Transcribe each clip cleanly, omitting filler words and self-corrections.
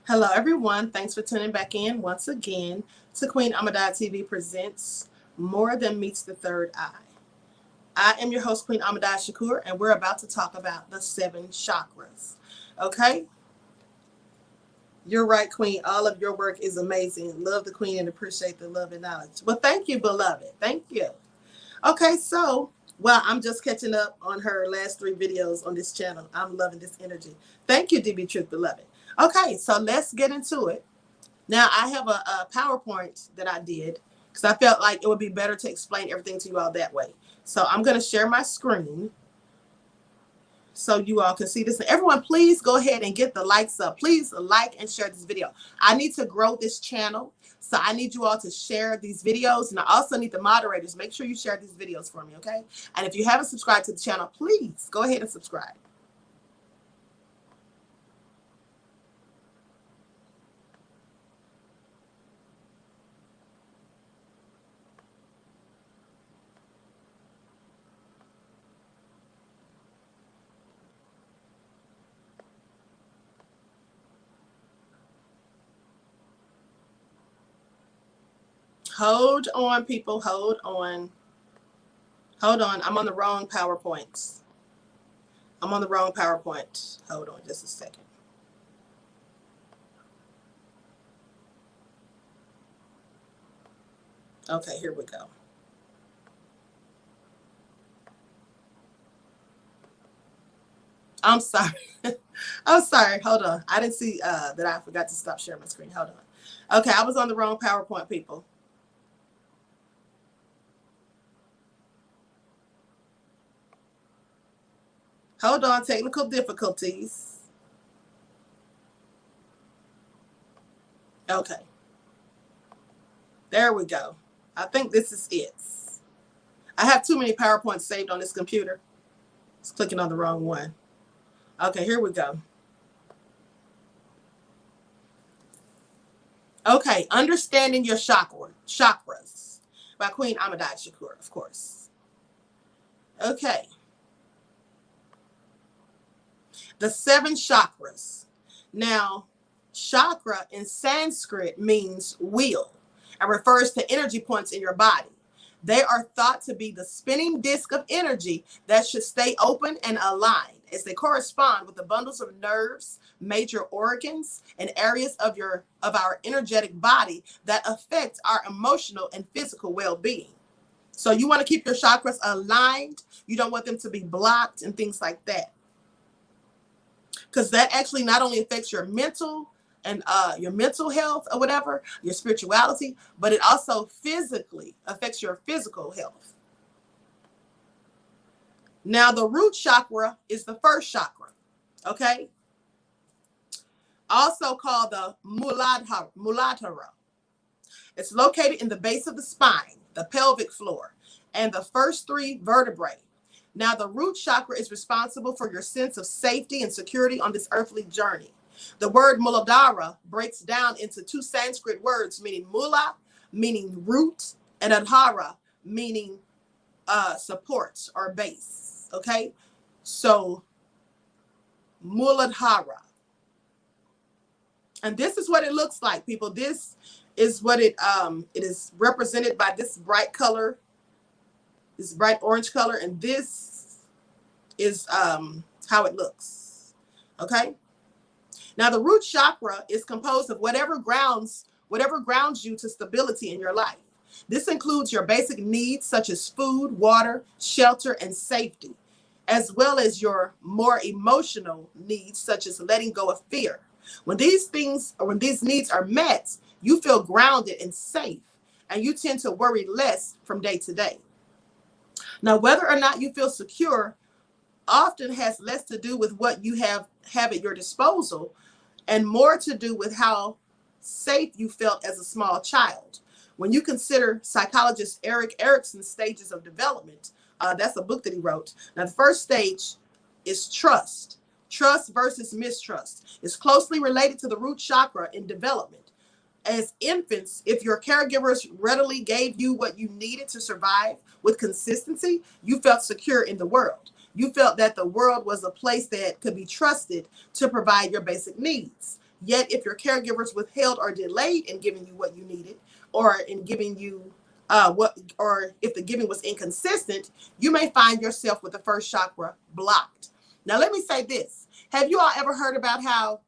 Hello, everyone. Thanks for tuning back in once again to Queen Amadai TV presents More Than Meets the Third Eye. I am your host, Queen Amadai Shakur, and we're about to talk about the 7 chakras. Okay? You're right, Queen. All of your work is amazing. Love the Queen and appreciate the love and knowledge. Well, thank you, beloved. Thank you. Okay, so, well, I'm just catching up on her last 3 videos on this channel. I'm loving this energy. Thank you, DB Truth, beloved. Okay, so let's get into it. Now, I have a PowerPoint that I did because I felt like it would be better to explain everything to you all that way. So I'm going to share my screen so you all can see this. And everyone, please go ahead and get the likes up. Please like and share this video. I need to grow this channel, so I need you all to share these videos. And I also need the moderators. Make sure you share these videos for me, okay? And if you haven't subscribed to the channel, please go ahead and subscribe. Hold on, people. Hold on. Hold on. I'm on the wrong PowerPoint. I'm on the wrong PowerPoint. Hold on just a second. Okay, here we go. I'm sorry. I'm sorry. Hold on. I didn't see that I forgot to stop sharing my screen. Hold on. Okay, I was on the wrong PowerPoint, people. Hold on. Technical difficulties. Okay. There we go. I think this is it. I have too many PowerPoints saved on this computer. It's clicking on the wrong one. Okay, here we go. Okay, understanding your chakras by Queen Amadai Shakur, of course. Okay. The 7 chakras. Now, chakra in Sanskrit means wheel and refers to energy points in your body. They are thought to be the spinning disk of energy that should stay open and aligned as they correspond with the bundles of nerves, major organs, and areas of our energetic body that affect our emotional and physical well-being. So you want to keep your chakras aligned. You don't want them to be blocked and things like that, because that actually not only affects your mental and your mental health or whatever, your spirituality, but it also physically affects your physical health. Now, the root chakra is the first chakra, okay? Also called the Muladhara. It's located in the base of the spine, the pelvic floor, and the first 3 vertebrae. Now, the root chakra is responsible for your sense of safety and security on this earthly journey. The word Muladhara breaks down into 2 Sanskrit words, meaning mula, meaning root, and adhara, meaning support or base. Okay? So, Muladhara. And this is what it looks like, people. This is what it is represented by this bright color, this bright orange color, and this is how it looks. Okay? Now, the root chakra is composed of whatever grounds you to stability in your life. This includes your basic needs such as food, water, shelter, and safety, as well as your more emotional needs such as letting go of fear. When these needs are met, you feel grounded and safe, and you tend to worry less from day to day. Now, whether or not you feel secure often has less to do with what you have at your disposal and more to do with how safe you felt as a small child. When you consider psychologist Erik Erikson's stages of development, that's a book that he wrote. Now, the first stage is trust. Trust versus mistrust is closely related to the root chakra in development. As infants, if your caregivers readily gave you what you needed to survive with consistency, you felt secure in the world. You felt that the world was a place that could be trusted to provide your basic needs. Yet if your caregivers withheld or delayed in giving you what you needed, or in giving you or if the giving was inconsistent, you may find yourself with the first chakra blocked. Now, let me say this. Have you all ever heard about how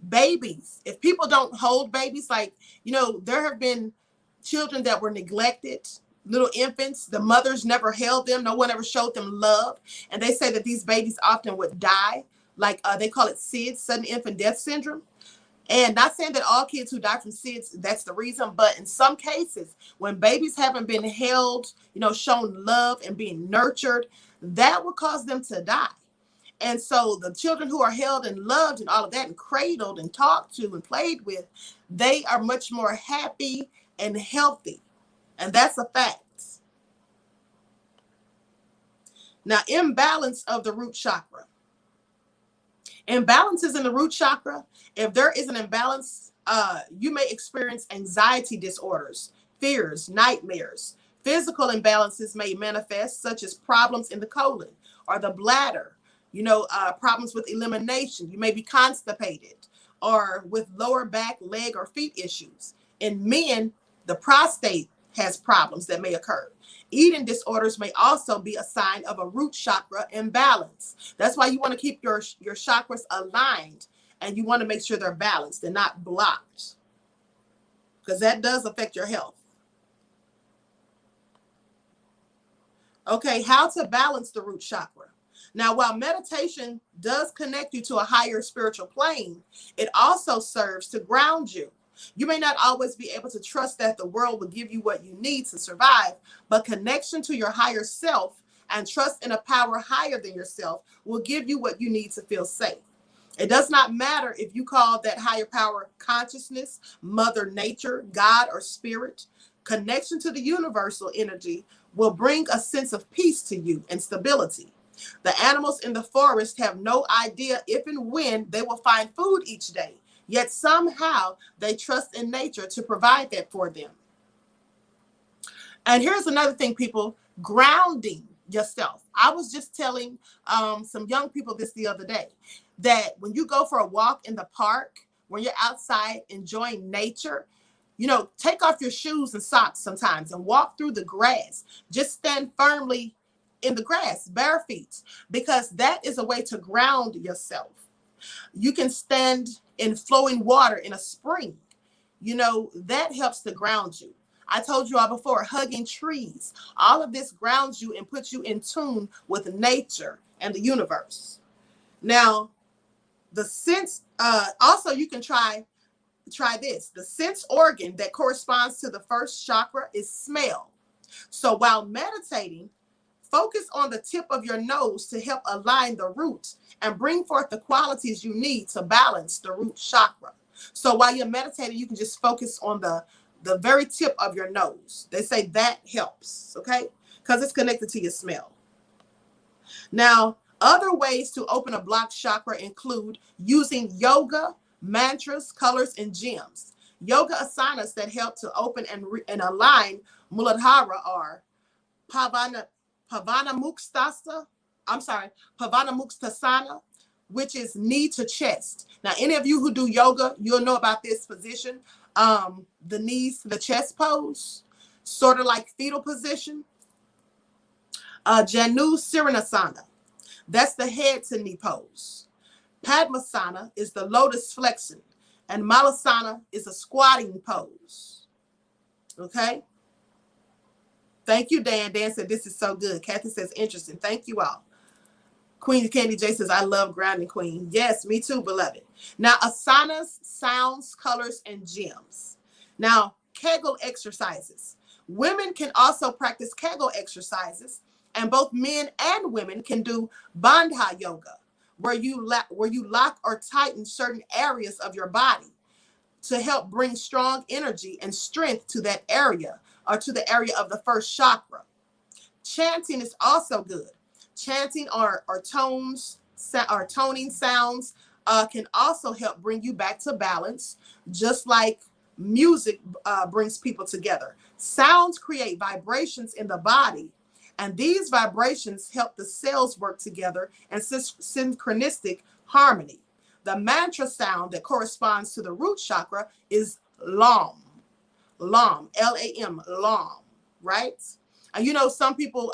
babies, if people don't hold babies, like, there have been children that were neglected, little infants, the mothers never held them, no one ever showed them love, and they say that these babies often would die, like they call it SIDS, sudden infant death syndrome. And not saying that all kids who die from SIDS, that's the reason, but in some cases, when babies haven't been held, shown love and being nurtured, that will cause them to die. And so the children who are held and loved and all of that and cradled and talked to and played with, they are much more happy and healthy. And that's a fact. Now, imbalance of the root chakra. Imbalances in the root chakra, if there is an imbalance, you may experience anxiety disorders, fears, nightmares. Physical imbalances may manifest, such as problems in the colon or the bladder, problems with elimination. You may be constipated, or with lower back, leg, or feet issues. In men, the prostate has problems that may occur. Eating disorders may also be a sign of a root chakra imbalance. That's why you want to keep your chakras aligned, and you want to make sure they're balanced and not blocked, because that does affect your health. Okay, how to balance the root chakra. Now, while meditation does connect you to a higher spiritual plane, it also serves to ground you. You may not always be able to trust that the world will give you what you need to survive, but connection to your higher self and trust in a power higher than yourself will give you what you need to feel safe. It does not matter if you call that higher power consciousness, Mother Nature, God, or Spirit. Connection to the universal energy will bring a sense of peace to you and stability. The animals in the forest have no idea if and when they will find food each day. Yet somehow they trust in nature to provide that for them. And here's another thing, people, grounding yourself. I was just telling some young people this the other day, that when you go for a walk in the park, when you're outside enjoying nature, take off your shoes and socks sometimes and walk through the grass. Just stand firmly in the grass, bare feet, because that is a way to ground yourself. You can stand in flowing water in a spring. That helps to ground you. I told you all before, hugging trees. All of this grounds you and puts you in tune with nature and the universe. Now, the sense, also you can try this. The sense organ that corresponds to the first chakra is smell. So while meditating, focus on the tip of your nose to help align the roots and bring forth the qualities you need to balance the root chakra. So while you're meditating, you can just focus on the very tip of your nose. They say that helps, okay? Because it's connected to your smell. Now, other ways to open a blocked chakra include using yoga, mantras, colors, and gems. Yoga asanas that help to open and align Muladhara are Pavanamuktasana, which is knee to chest. Now, any of you who do yoga, you'll know about this position, the knees to the chest pose, sort of like fetal position. Janu Siranasana, that's the head to knee pose. Padmasana is the lotus flexion, and Malasana is a squatting pose. Okay? Thank you, Dan. Dan said, this is so good. Kathy says, interesting. Thank you all. Queen Candy J says, I love grounding, Queen. Yes, me too, beloved. Now, asanas, sounds, colors, and gems. Now, Kegel exercises. Women can also practice Kegel exercises, and both men and women can do Bandha yoga, where you lock or tighten certain areas of your body to help bring strong energy and strength to that area, or to the area of the first chakra. Chanting is also good. Chanting or tones or toning sounds can also help bring you back to balance, just like music brings people together. Sounds create vibrations in the body, and these vibrations help the cells work together in synchronistic harmony. The mantra sound that corresponds to the root chakra is LAM. LAM, LAM, LAM, right? And you know, some people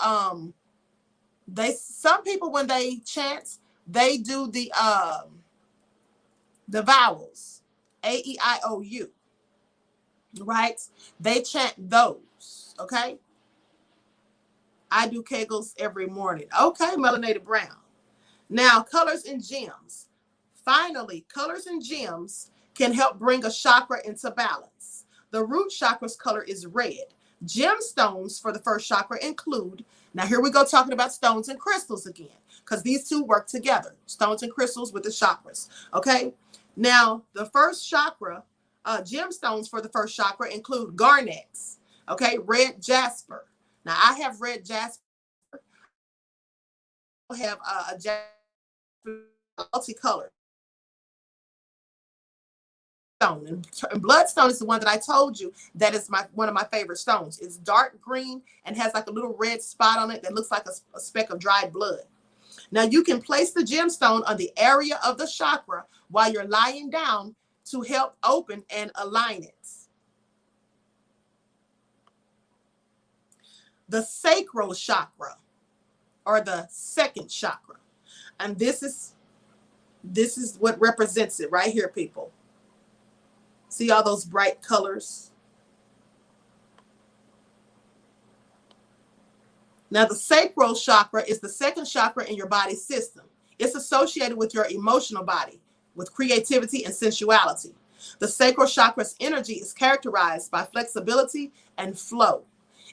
when they chant, they do the vowels, A-E-I-O-U, right? They chant those, okay? I do Kegels every morning. Okay, Melanated Brown. Now, colors and gems. Finally, colors and gems can help bring a chakra into balance. The root chakra's color is red. Gemstones for the first chakra include, now here we go talking about stones and crystals again, because these two work together, stones and crystals with the chakras, okay? Now, the first chakra, gemstones for the first chakra include garnets, okay, red jasper. Now, I have red jasper. I have a jasper multicolored stone, and bloodstone is the one that I told you that is one of my favorite stones. It's dark green and has like a little red spot on it that looks like a speck of dried blood. Now you can place the gemstone on the area of the chakra while you're lying down to help open and align it. The sacral chakra, or the second chakra, and this is what represents it right here, people. See all those bright colors? Now, the sacral chakra is the second chakra in your body system. It's associated with your emotional body, with creativity and sensuality. The sacral chakra's energy is characterized by flexibility and flow.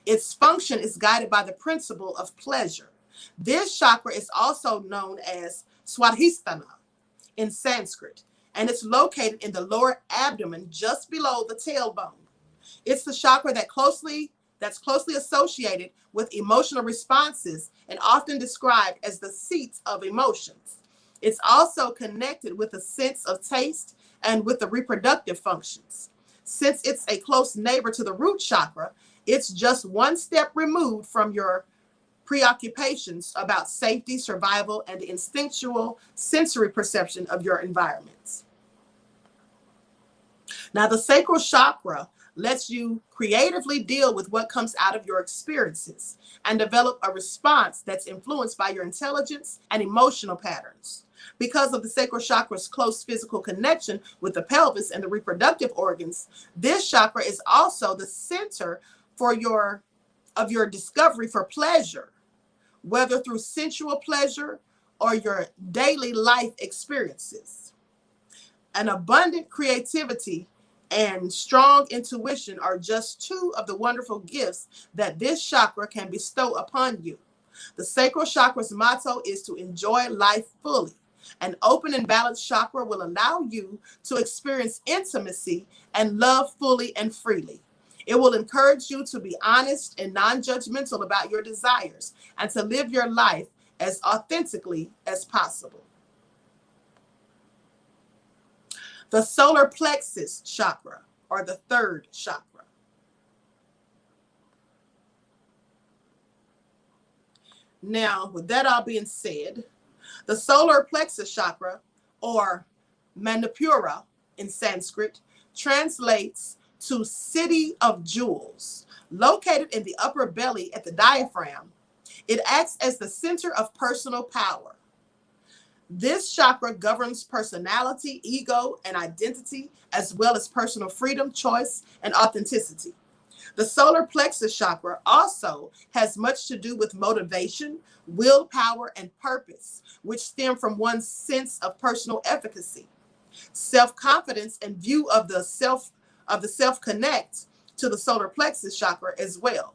Its function is guided by the principle of pleasure. This chakra is also known as Swadhisthana in Sanskrit, and it's located in the lower abdomen just below the tailbone. It's the chakra that's closely associated with emotional responses and often described as the seat of emotions. It's also connected with a sense of taste and with the reproductive functions. Since it's a close neighbor to the root chakra, it's just one step removed from your preoccupations about safety, survival, and the instinctual sensory perception of your environments. Now, the sacral chakra lets you creatively deal with what comes out of your experiences and develop a response that's influenced by your intelligence and emotional patterns. Because of the sacral chakra's close physical connection with the pelvis and the reproductive organs, this chakra is also the center of your discovery for pleasure, whether through sensual pleasure or your daily life experiences. An abundant creativity and strong intuition are just two of the wonderful gifts that this chakra can bestow upon you. The sacral chakra's motto is to enjoy life fully. An open and balanced chakra will allow you to experience intimacy and love fully and freely. It will encourage you to be honest and non-judgmental about your desires and to live your life as authentically as possible. The solar plexus chakra, or the third chakra. Now, with that all being said, the solar plexus chakra, or Manipura in Sanskrit, translates to city of jewels. Located in the upper belly at the diaphragm, it acts as the center of personal power. This chakra governs personality, ego, and identity, as well as personal freedom, choice, and authenticity. The solar plexus chakra also has much to do with motivation, willpower, and purpose, which stem from one's sense of personal efficacy. Self-confidence and view of the self connects to the solar plexus chakra as well.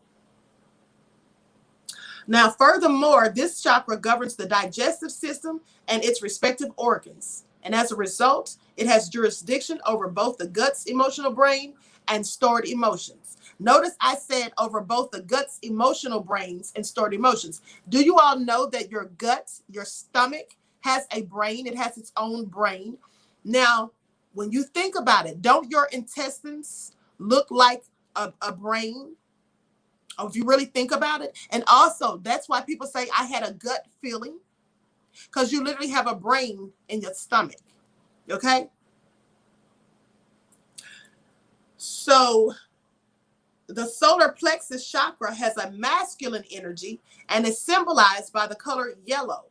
Now, furthermore, this chakra governs the digestive system and its respective organs. And as a result, it has jurisdiction over both the gut's emotional brain and stored emotions. Notice I said over both the gut's emotional brains and stored emotions. Do you all know that your gut, your stomach, has a brain? It has its own brain. Now, when you think about it, don't your intestines look like a brain? Or if you really think about it. And also, that's why people say, I had a gut feeling, because you literally have a brain in your stomach. Okay? So the solar plexus chakra has a masculine energy and is symbolized by the color yellow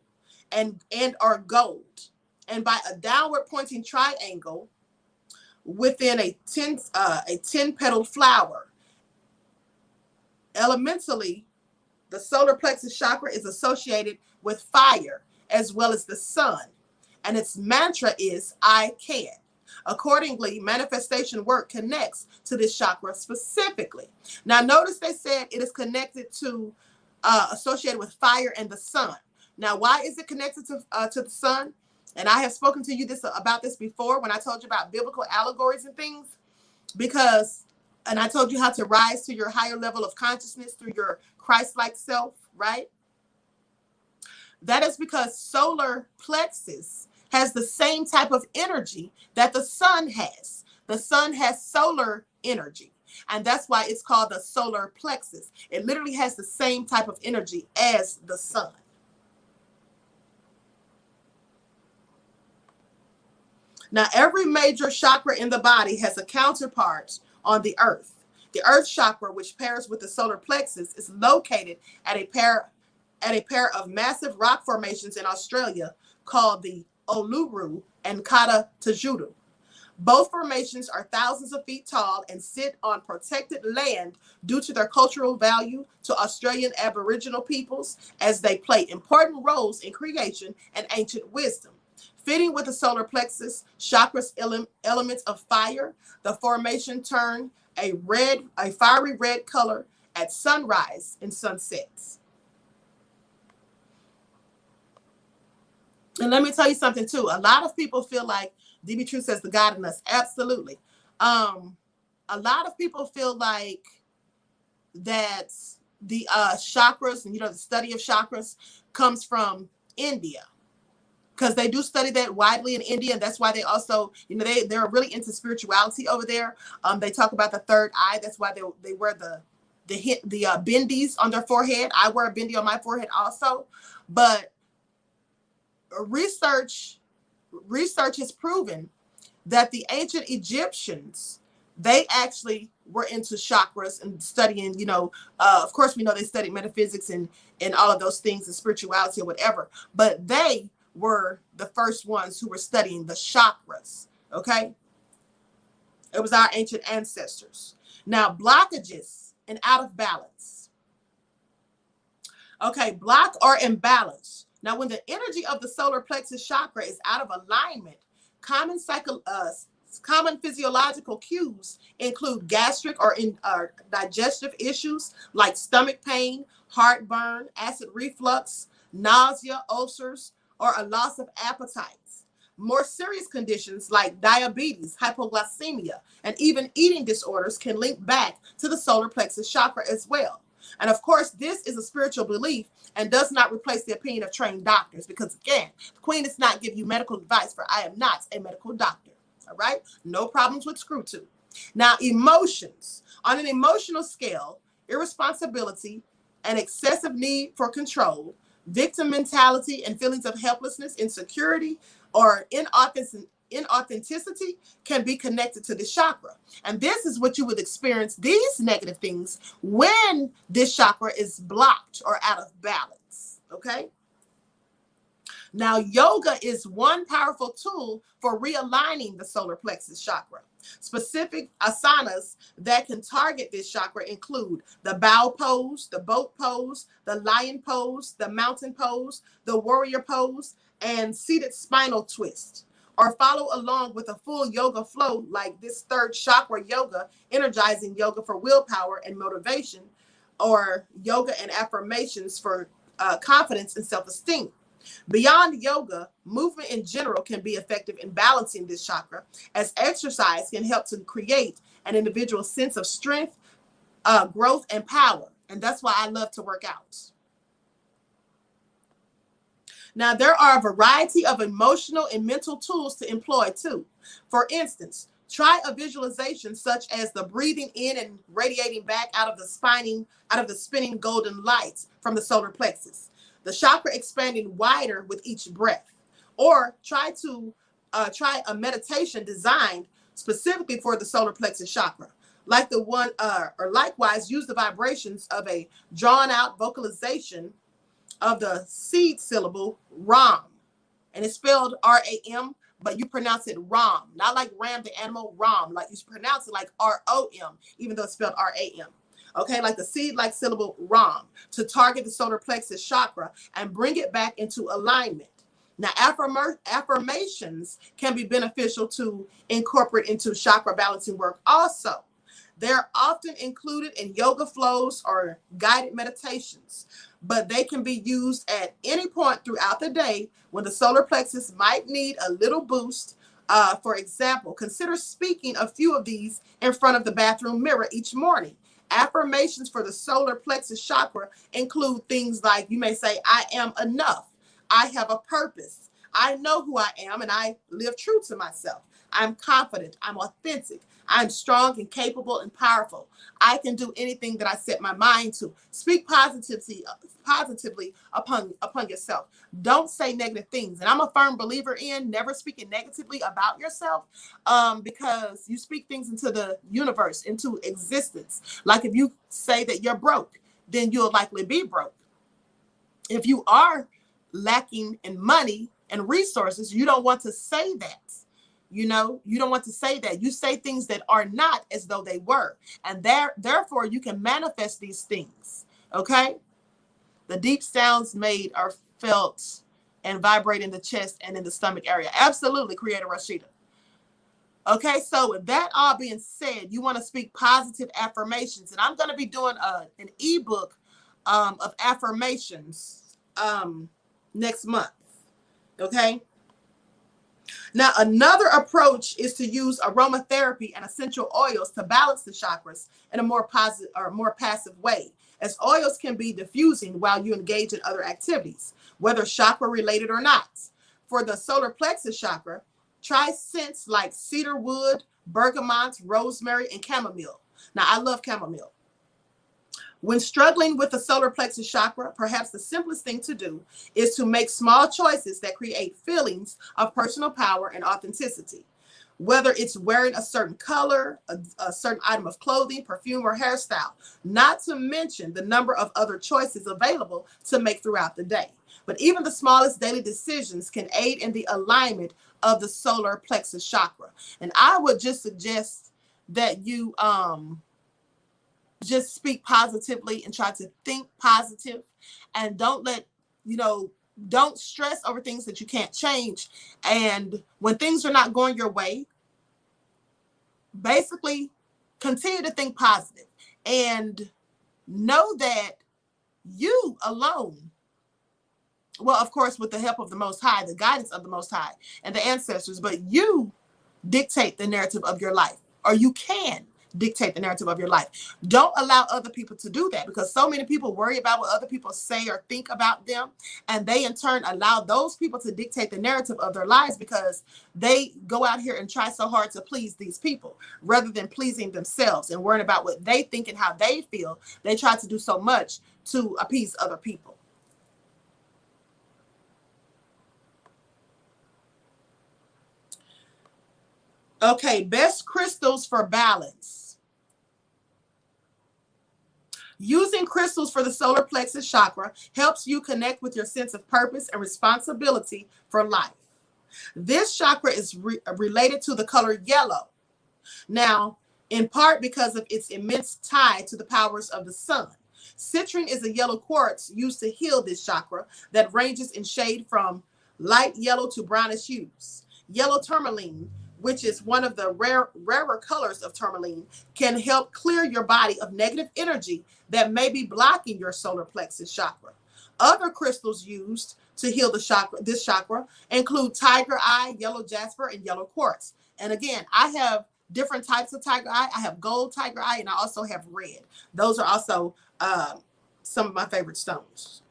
and or gold, and by a downward pointing triangle within a 10 petal flower. Elementally, the solar plexus chakra is associated with fire as well as the sun, and its mantra is I can. Accordingly, manifestation work connects to this chakra specifically. Now, notice they said it is connected to, associated with fire and the sun. Now, why is it connected to the sun? And I have spoken to you about this before when I told you about biblical allegories and things, because, and I told you how to rise to your higher level of consciousness through your Christ-like self, right? That is because solar plexus has the same type of energy that the sun has. The sun has solar energy, and that's why it's called the solar plexus. It literally has the same type of energy as the sun. Now, every major chakra in the body has a counterpart on the earth. The earth chakra, which pairs with the solar plexus, is located at a pair of massive rock formations in Australia called the Uluru and Kata Tajudu. Both formations are thousands of feet tall and sit on protected land due to their cultural value to Australian Aboriginal peoples, as they play important roles in creation and ancient wisdom. Fitting with the solar plexus chakra's elements of fire, the formation turn a fiery red color at sunrise and sunsets. And let me tell you something too. A lot of people feel like DB Truth says the God in us. Absolutely. A lot of people feel like that the chakras and, the study of chakras comes from India, because they do study that widely in India, and that's why they also, they're really into spirituality over there. They talk about the third eye. That's why they wear the bindis on their forehead. I wear a bindi on my forehead also, but research has proven that the ancient Egyptians, they actually were into chakras and studying, of course, we know they studied metaphysics and all of those things and spirituality or whatever, but they were the first ones who were studying the chakras. Okay. It was our ancient ancestors. Now, blockages and out of balance. Okay. Block or imbalance. Now, when the energy of the solar plexus chakra is out of alignment, common physiological cues include gastric or digestive issues like stomach pain, heartburn, acid reflux, nausea, ulcers, or a loss of appetite. More serious conditions like diabetes, hypoglycemia, and even eating disorders can link back to the solar plexus chakra as well. And of course, this is a spiritual belief and does not replace the opinion of trained doctors, because again, the Queen does not give you medical advice, for I am not a medical doctor. All right? No problems with screw tube. Now, emotions. On an emotional scale, irresponsibility, an excessive need for control, victim mentality, and feelings of helplessness, insecurity, or inauthenticity can be connected to the chakra. And this is what you would experience, these negative things, when this chakra is blocked or out of balance. Okay? Now, yoga is one powerful tool for realigning the solar plexus chakra. Specific asanas that can target this chakra include the bow pose, the boat pose, the lion pose, the mountain pose, the warrior pose, and seated spinal twist. Or follow along with a full yoga flow like this third chakra yoga, energizing yoga for willpower and motivation, or yoga and affirmations for confidence and self-esteem. Beyond yoga, movement in general can be effective in balancing this chakra, as exercise can help to create an individual's sense of strength, growth, and power. And that's why I love to work out. Now, there are a variety of emotional and mental tools to employ too. For instance, try a visualization such as the breathing in and radiating back out of the spinning golden lights from the solar plexus, the chakra expanding wider with each breath. Or try to try a meditation designed specifically for the solar plexus chakra. Like the one, or likewise use the vibrations of a drawn out vocalization of the seed syllable Ram. And it's spelled R-A-M, but you pronounce it Ram. Not like Ram the animal, Ram. Like you pronounce it like R-O-M, even though it's spelled R-A-M. Okay, like the seed-like syllable Ram, to target the solar plexus chakra and bring it back into alignment. Now, affirmations can be beneficial to incorporate into chakra balancing work also. They're often included in yoga flows or guided meditations, but they can be used at any point throughout the day when the solar plexus might need a little boost. For example, consider speaking a few of these in front of the bathroom mirror each morning. Affirmations for the solar plexus chakra include things like, you may say, I am enough. I have a purpose. I know who I am and I live true to myself. I'm confident. I'm authentic. I'm strong and capable and powerful. I can do anything that I set my mind to. Speak positively upon yourself. Don't say negative things. And I'm a firm believer in never speaking negatively about yourself, because you speak things into the universe, into existence. Like if you say that you're broke, then you'll likely be broke. If you are lacking in money and resources, you don't want to say that. You don't want to say that. You say things that are not as though they were. And therefore, you can manifest these things. Okay? The deep sounds made are felt and vibrate in the chest and in the stomach area. Absolutely, Creator Rashida. Okay, so with that all being said, you want to speak positive affirmations. And I'm going to be doing an ebook of affirmations next month. Okay? Now, another approach is to use aromatherapy and essential oils to balance the chakras in a more positive or more passive way, as oils can be diffusing while you engage in other activities, whether chakra related or not. For the solar plexus chakra, try scents like cedar wood, bergamot, rosemary, and chamomile. Now, I love chamomile. When struggling with the solar plexus chakra, perhaps the simplest thing to do is to make small choices that create feelings of personal power and authenticity. Whether it's wearing a certain color, a certain item of clothing, perfume, or hairstyle, not to mention the number of other choices available to make throughout the day. But even the smallest daily decisions can aid in the alignment of the solar plexus chakra. And I would just suggest that you just speak positively and try to think positive, and don't don't stress over things that you can't change. And when things are not going your way, basically continue to think positive and know that you alone, well, of course, with the help of the Most High, the guidance of the Most High and the ancestors, but you dictate the narrative of your life, or you can dictate the narrative of your life. Don't allow other people to do that, because so many people worry about what other people say or think about them, and they in turn allow those people to dictate the narrative of their lives, because they go out here and try so hard to please these people rather than pleasing themselves and worrying about what they think and how they feel. They try to do so much to appease other people. Okay, best crystals for balance. Using crystals for the solar plexus chakra helps you connect with your sense of purpose and responsibility for life. This chakra is related to the color yellow. Now, in part because of its immense tie to the powers of the sun. Citrine is a yellow quartz used to heal this chakra that ranges in shade from light yellow to brownish hues. Yellow tourmaline, which is one of the rarer colors of tourmaline, can help clear your body of negative energy that may be blocking your solar plexus chakra. Other crystals used to heal this chakra include tiger eye, yellow jasper, and yellow quartz. And again, I have different types of tiger eye. I have gold tiger eye, and I also have red. Those are also some of my favorite stones.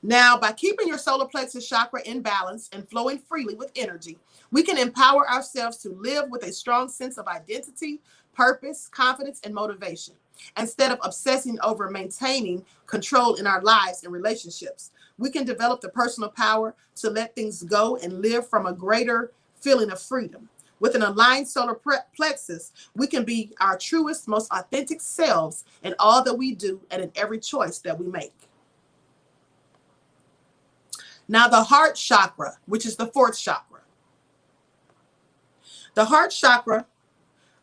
Now, by keeping your solar plexus chakra in balance and flowing freely with energy, we can empower ourselves to live with a strong sense of identity, purpose, confidence, and motivation, instead of obsessing over maintaining control in our lives and relationships. We can develop the personal power to let things go and live from a greater feeling of freedom. With an aligned solar plexus, we can be our truest, most authentic selves in all that we do and in every choice that we make. Now, the heart chakra, which is the fourth chakra. The heart chakra,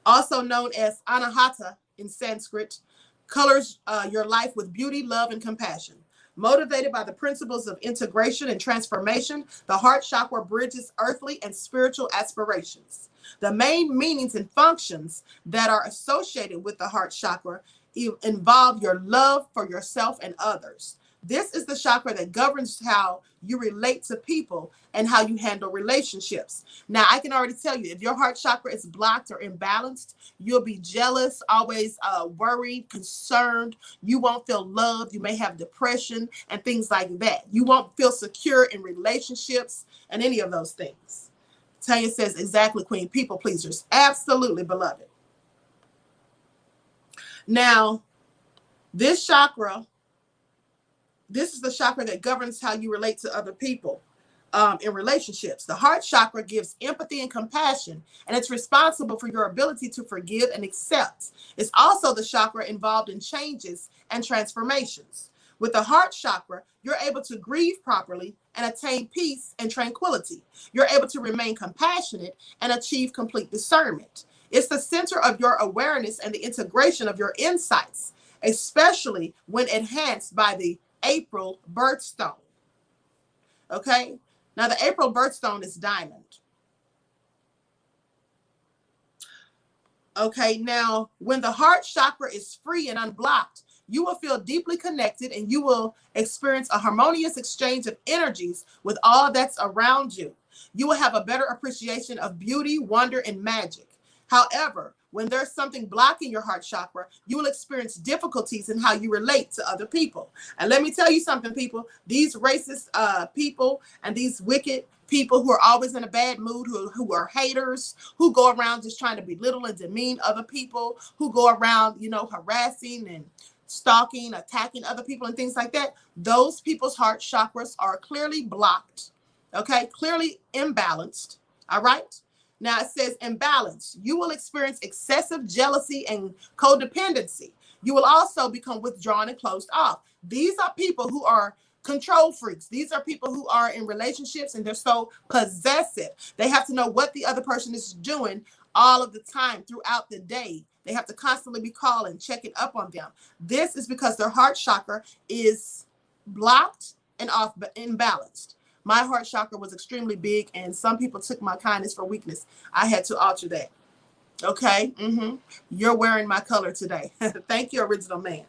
also known as Anahata in Sanskrit, colors your life with beauty, love, and compassion. Motivated by the principles of integration and transformation, the heart chakra bridges earthly and spiritual aspirations. The main meanings and functions that are associated with the heart chakra involve your love for yourself and others. This is the chakra that governs how you relate to people and how you handle relationships. Now, I can already tell you, if your heart chakra is blocked or imbalanced, you'll be jealous, always worried, concerned. You won't feel loved. You may have depression and things like that. You won't feel secure in relationships and any of those things. Tanya says, exactly, Queen. People pleasers. Absolutely, beloved. Now, this chakra, this is the chakra that governs how you relate to other people in relationships. The heart chakra gives empathy and compassion, and it's responsible for your ability to forgive and accept. It's also the chakra involved in changes and transformations. With the heart chakra, you're able to grieve properly and attain peace and tranquility. You're able to remain compassionate and achieve complete discernment. It's the center of your awareness and the integration of your insights, especially when enhanced by the April birthstone. Okay? Now, the April birthstone is diamond. Okay, now, when the heart chakra is free and unblocked, you will feel deeply connected and you will experience a harmonious exchange of energies with all that's around you. You will have a better appreciation of beauty, wonder, and magic. However, when there's something blocking your heart chakra, you will experience difficulties in how you relate to other people. And let me tell you something, people. These racist people and these wicked people who are always in a bad mood, who are haters, who go around just trying to belittle and demean other people, who go around, harassing and stalking, attacking other people and things like that. Those people's heart chakras are clearly blocked, okay? Clearly imbalanced, all right? Now it says imbalance. You will experience excessive jealousy and codependency. You will also become withdrawn and closed off. These are people who are control freaks. These are people who are in relationships and they're so possessive. They have to know what the other person is doing all of the time throughout the day. They have to constantly be calling, checking up on them. This is because their heart chakra is blocked and imbalanced. My heart chakra was extremely big, and some people took my kindness for weakness. I had to alter that. Okay? You're wearing my color today. Thank you, original man.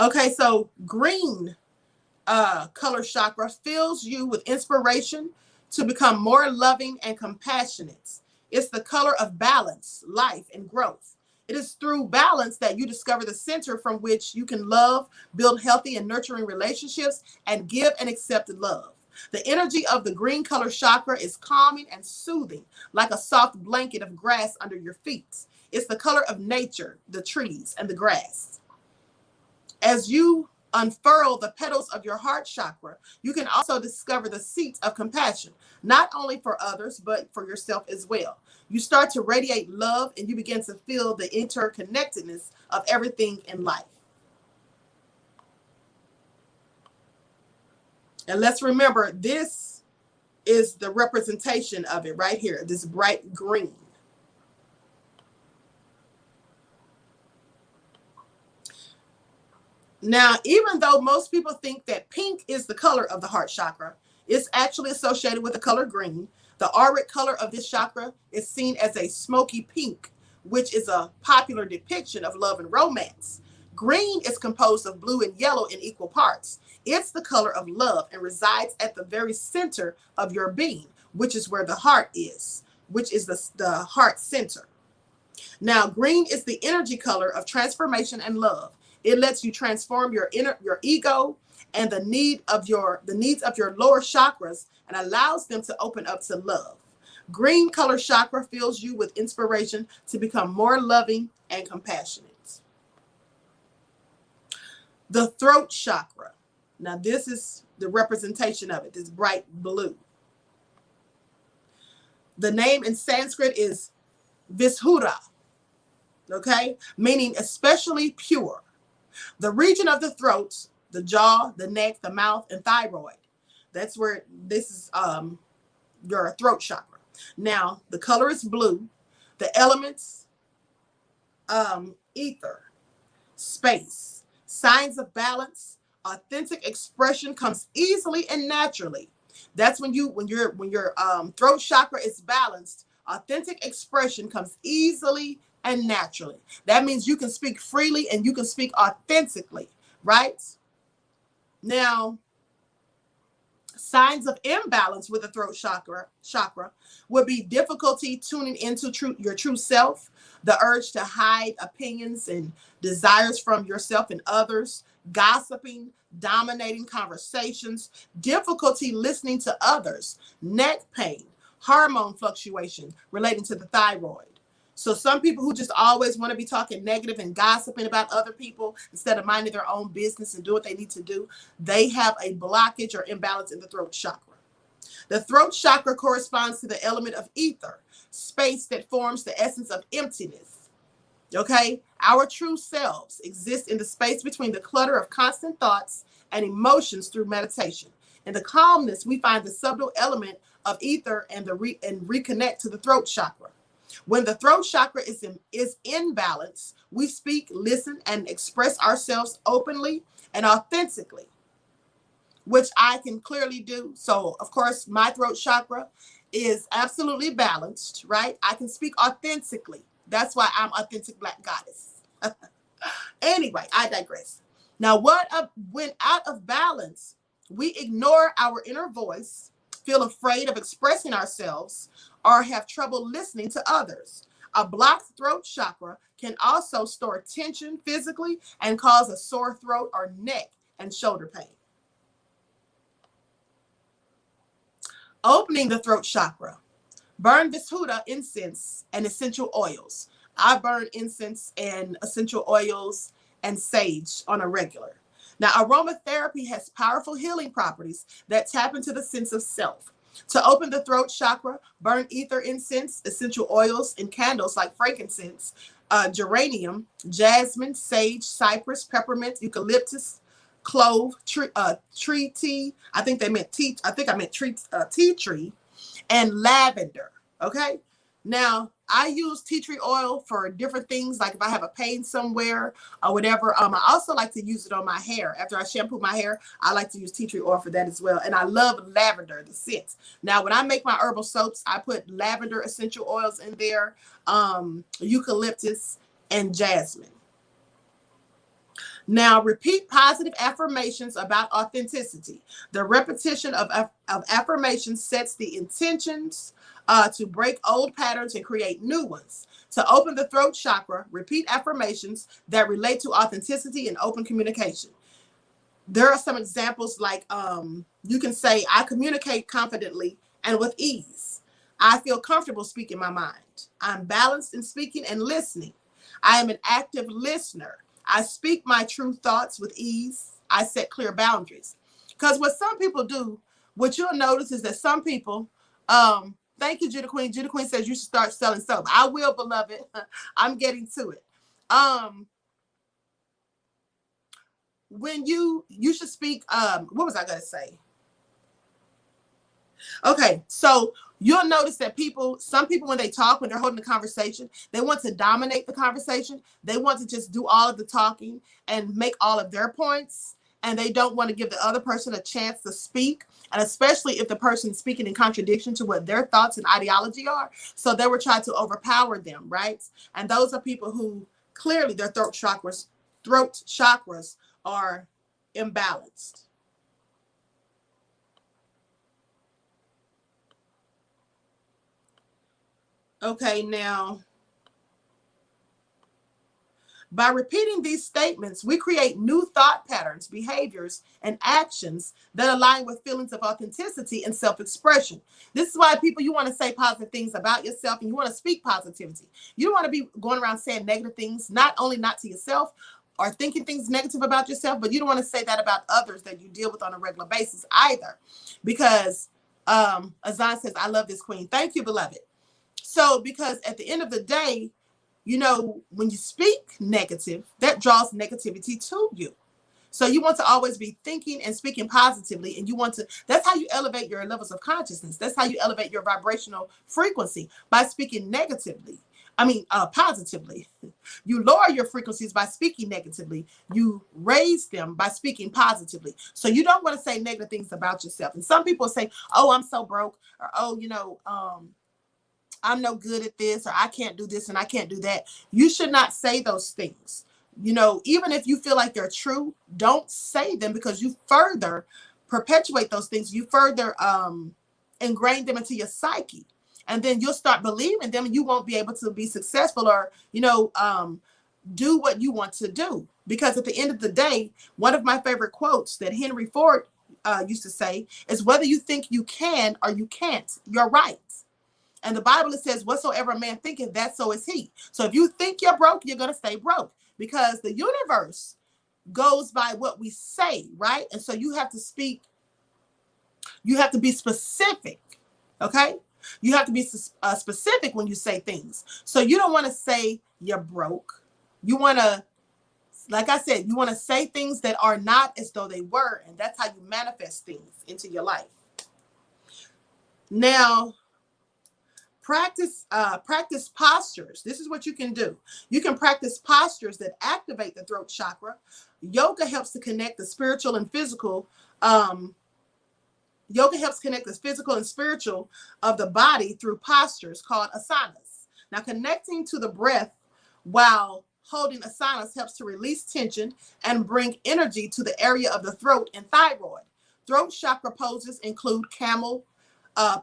Okay, so green color chakra fills you with inspiration to become more loving and compassionate. It's the color of balance, life, and growth. It is through balance that you discover the center from which you can love, build healthy and nurturing relationships, and give and accept love. The energy of the green color chakra is calming and soothing, like a soft blanket of grass under your feet. It's the color of nature, the trees, and the grass. As you unfurl the petals of your heart chakra, you can also discover the seat of compassion, not only for others, but for yourself as well. You start to radiate love and you begin to feel the interconnectedness of everything in life. And let's remember, this is the representation of it right here, this bright green. Now, even though most people think that pink is the color of the heart chakra, it's actually associated with the color green. The auric color of this chakra is seen as a smoky pink, which is a popular depiction of love and romance. Green is composed of blue and yellow in equal parts. It's the color of love and resides at the very center of your being, which is where the heart is, which is the heart center. Now, green is the energy color of transformation and love. It lets you transform your ego and the needs of your lower chakras and allows them to open up to love. Green color chakra fills you with inspiration to become more loving and compassionate. The throat chakra. Now, this is the representation of it, this bright blue. The name in Sanskrit is Vishuddha, okay, meaning especially pure. The region of the throat, the jaw, the neck, the mouth, and thyroid. That's where this is your throat chakra. Now, the color is blue. The elements, ether, space, signs of balance, authentic expression comes easily and naturally. That's when your throat chakra is balanced, authentic expression comes easily and naturally. That means you can speak freely and you can speak authentically, right? Now, signs of imbalance with the throat chakra would be difficulty tuning into your true self, the urge to hide opinions and desires from yourself and others, gossiping, dominating conversations, difficulty listening to others, neck pain, hormone fluctuation relating to the thyroid. So some people who just always want to be talking negative and gossiping about other people instead of minding their own business and do what they need to do, they have a blockage or imbalance in the throat chakra. The throat chakra corresponds to the element of ether, space that forms the essence of emptiness. Okay? Our true selves exist in the space between the clutter of constant thoughts and emotions through meditation. In the calmness, we find the subtle element of ether and reconnect to the throat chakra. When the throat chakra is in balance, we speak, listen, and express ourselves openly and authentically, which I can clearly do. So, of course, my throat chakra is absolutely balanced, right? I can speak authentically. That's why I'm authentic Black goddess. Anyway, I digress. Now, when out of balance, we ignore our inner voice, feel afraid of expressing ourselves, or have trouble listening to others. A blocked throat chakra can also store tension physically and cause a sore throat or neck and shoulder pain. Opening the throat chakra. Burn Vishuddha incense and essential oils. I burn incense and essential oils and sage on a regular. Now, aromatherapy has powerful healing properties that tap into the sense of self. To open the throat chakra, burn ether incense, essential oils, and candles like frankincense, geranium, jasmine, sage, cypress, peppermint, eucalyptus, clove, tree tea. I think I meant tea tree, and lavender. Okay. Now, I use tea tree oil for different things, like if I have a pain somewhere or whatever. I also like to use it on my hair. After I shampoo my hair, I like to use tea tree oil for that as well. And I love lavender, the scent. Now, when I make my herbal soaps, I put lavender essential oils in there, eucalyptus, and jasmine. Now, repeat positive affirmations about authenticity. The repetition of affirmations sets the intentions to break old patterns and create new ones. To open the throat chakra, repeat affirmations that relate to authenticity and open communication. There are some examples like you can say, I communicate confidently and with ease. I feel comfortable speaking my mind. I'm balanced in speaking and listening. I am an active listener. I speak my true thoughts with ease. I set clear boundaries. Because what some people do, what you'll notice is that some people, thank you, Judah Queen. Judah Queen says you should start selling soap. I will, beloved. I'm getting to it. When you should speak, what was I going to say? Okay, so you'll notice that some people, when they talk, when they're holding a conversation, they want to dominate the conversation. They want to just do all of the talking and make all of their points. And they don't want to give the other person a chance to speak. And especially if the person is speaking in contradiction to what their thoughts and ideology are. So they will try to overpower them, right? And those are people who clearly their throat chakras are imbalanced. Okay, now, by repeating these statements, we create new thought patterns, behaviors, and actions that align with feelings of authenticity and self-expression. This is why you want to say positive things about yourself and you want to speak positivity. You don't want to be going around saying negative things, not to yourself or thinking things negative about yourself, but you don't want to say that about others that you deal with on a regular basis either. Because Azan says, I love this queen. Thank you, beloved. So, because at the end of the day, you know, when you speak negative, that draws negativity to you. So you want to always be thinking and speaking positively, and you want to, that's how you elevate your levels of consciousness. That's how you elevate your vibrational frequency, by speaking negatively. I mean, positively. You lower your frequencies by speaking negatively. You raise them by speaking positively. So you don't want to say negative things about yourself. And some people say, oh, I'm so broke, or, oh, you know, I'm no good at this, or I can't do this and I can't do that. You should not say those things. You know, even if you feel like they're true, don't say them, because you further perpetuate those things. You further ingrain them into your psyche. And then you'll start believing them, and you won't be able to be successful, or, you know, do what you want to do. Because at the end of the day, one of my favorite quotes that Henry Ford used to say is, whether you think you can or you can't, you're right. And the Bible, it says, whatsoever a man thinketh, that so is he. So if you think you're broke, you're going to stay broke, because the universe goes by what we say, right? And so you have to speak, you have to be specific, okay? You have to be specific when you say things. So you don't want to say you're broke. You want to, like I said, you want to say things that are not as though they were, and that's how you manifest things into your life. Now, practice postures. This is what you can do. You can practice postures that activate the throat chakra. Yoga helps to connect the spiritual and physical. Yoga helps connect the physical and spiritual of the body through postures called asanas. Now, connecting to the breath while holding asanas helps to release tension and bring energy to the area of the throat and thyroid. Throat chakra poses include camel,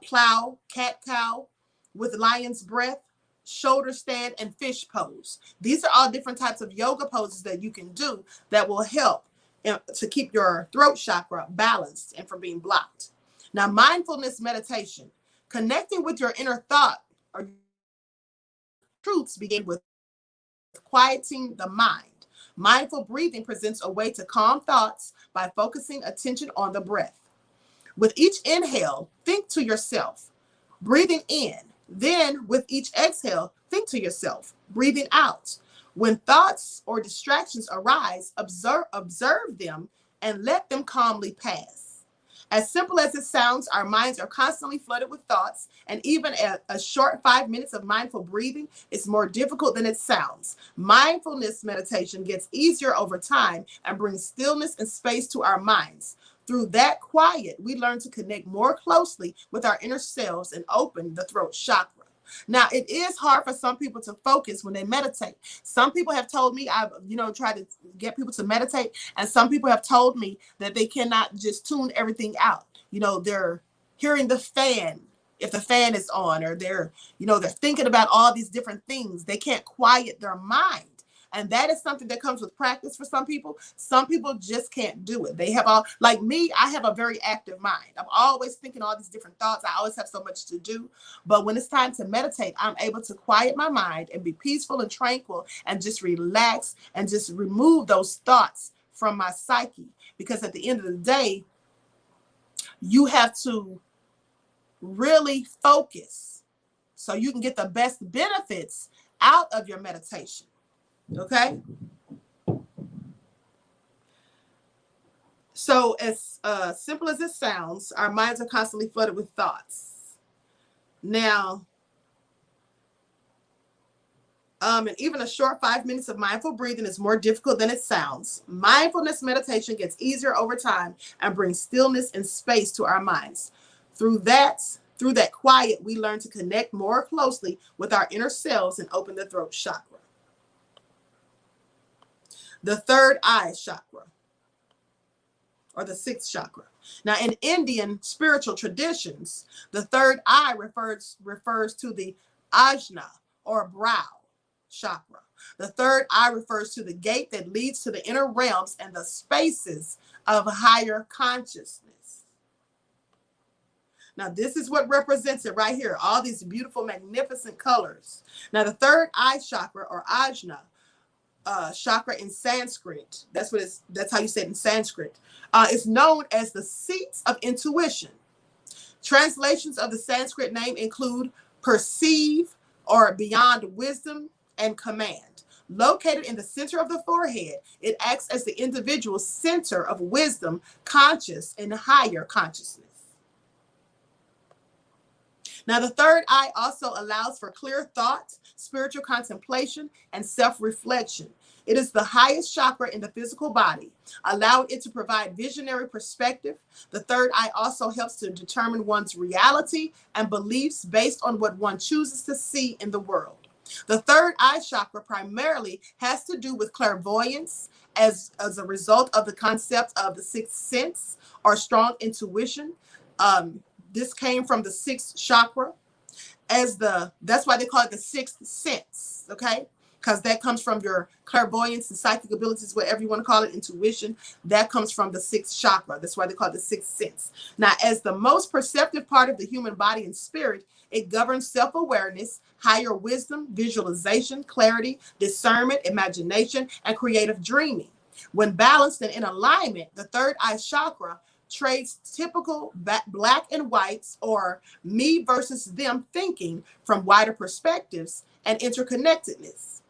plow, cat cow, with lion's breath, shoulder stand, and fish pose. These are all different types of yoga poses that you can do that will help to keep your throat chakra balanced and from being blocked. Now, mindfulness meditation, connecting with your inner thought or truths, begin with quieting the mind. Mindful breathing presents a way to calm thoughts by focusing attention on the breath. With each inhale, think to yourself, breathing in. Then, with each exhale, think to yourself, breathing out. When thoughts or distractions arise, observe them and let them calmly pass. As simple as it sounds, our minds are constantly flooded with thoughts, and even a short 5 minutes of mindful breathing is more difficult than it sounds. Mindfulness meditation gets easier over time and brings stillness and space to our minds. Through that quiet, we learn to connect more closely with our inner selves and open the throat chakra. Now, it is hard for some people to focus when they meditate. Some people have told me, I've, tried to get people to meditate, and some people have told me that they cannot just tune everything out. They're hearing the fan, if the fan is on, or they're thinking about all these different things. They can't quiet their mind. And that is something that comes with practice for some people. Some people just can't do it. They have like me, I have a very active mind. I'm always thinking all these different thoughts. I always have so much to do. But when it's time to meditate, I'm able to quiet my mind and be peaceful and tranquil and just relax and just remove those thoughts from my psyche. Because at the end of the day, you have to really focus so you can get the best benefits out of your meditation. Okay. So as simple as it sounds, our minds are constantly flooded with thoughts. Now, and even a short 5 minutes of mindful breathing is more difficult than it sounds. Mindfulness meditation gets easier over time and brings stillness and space to our minds. Through that quiet, we learn to connect more closely with our inner selves and open the throat chakra. The third eye chakra, or the sixth chakra. Now, in Indian spiritual traditions, the third eye refers to the ajna, or brow chakra. The third eye refers to the gate that leads to the inner realms and the spaces of higher consciousness. Now, this is what represents it right here, all these beautiful, magnificent colors. Now, the third eye chakra, or ajna, chakra in Sanskrit, that's how you say it in Sanskrit, is known as the seats of intuition. Translations of the Sanskrit name include perceive, or beyond wisdom and command. Located in the center of the forehead, it acts as the individual's center of wisdom, conscious, and higher consciousness. Now, the third eye also allows for clear thoughts, spiritual contemplation, and self-reflection. It is the highest chakra in the physical body, allowing it to provide visionary perspective. The third eye also helps to determine one's reality and beliefs based on what one chooses to see in the world. The third eye chakra primarily has to do with clairvoyance as a result of the concept of the sixth sense or strong intuition. This came from the sixth chakra that's why they call it the sixth sense, okay? Because that comes from your clairvoyance and psychic abilities, whatever you want to call it, intuition. That comes from the sixth chakra. That's why they call it the sixth sense. Now, as the most perceptive part of the human body and spirit, it governs self-awareness, higher wisdom, visualization, clarity, discernment, imagination, and creative dreaming. When balanced and in alignment, the third eye chakra trades typical black and whites or me versus them thinking from wider perspectives and interconnectedness.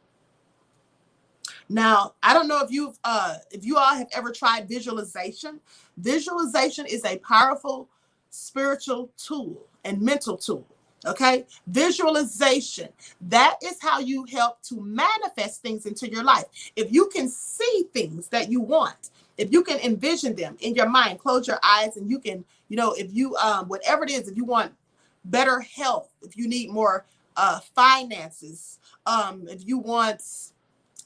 Now, I don't know if you all have ever tried visualization. Visualization is a powerful spiritual tool and mental tool. Okay, visualization, that is how you help to manifest things into your life. If you can see things that you want, if you can envision them in your mind, close your eyes, and you can, if you whatever it is, if you want better health, if you need more finances, if you want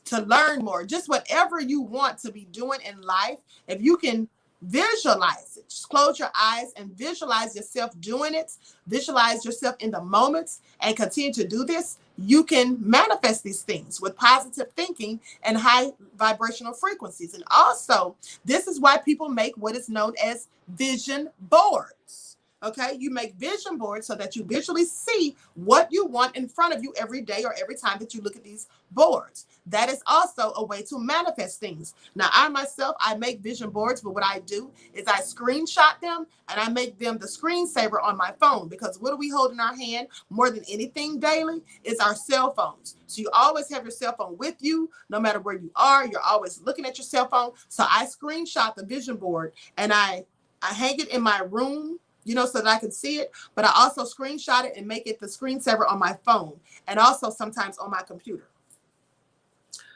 to learn more, just whatever you want to be doing in life, if you can visualize it, just close your eyes and visualize yourself doing it, visualize yourself in the moments, and continue to do this, you can manifest these things with positive thinking and high vibrational frequencies. And also, this is why people make what is known as vision boards. Okay, you make vision boards so that you visually see what you want in front of you every day or every time that you look at these boards. That is also a way to manifest things. Now, I myself, I make vision boards, but what I do is I screenshot them and I make them the screensaver on my phone, because what do we hold in our hand more than anything daily is our cell phones. So you always have your cell phone with you, no matter where you are. You're always looking at your cell phone. So I screenshot the vision board and I hang it in my room, so that I can see it, but I also screenshot it and make it the screensaver on my phone and also sometimes on my computer.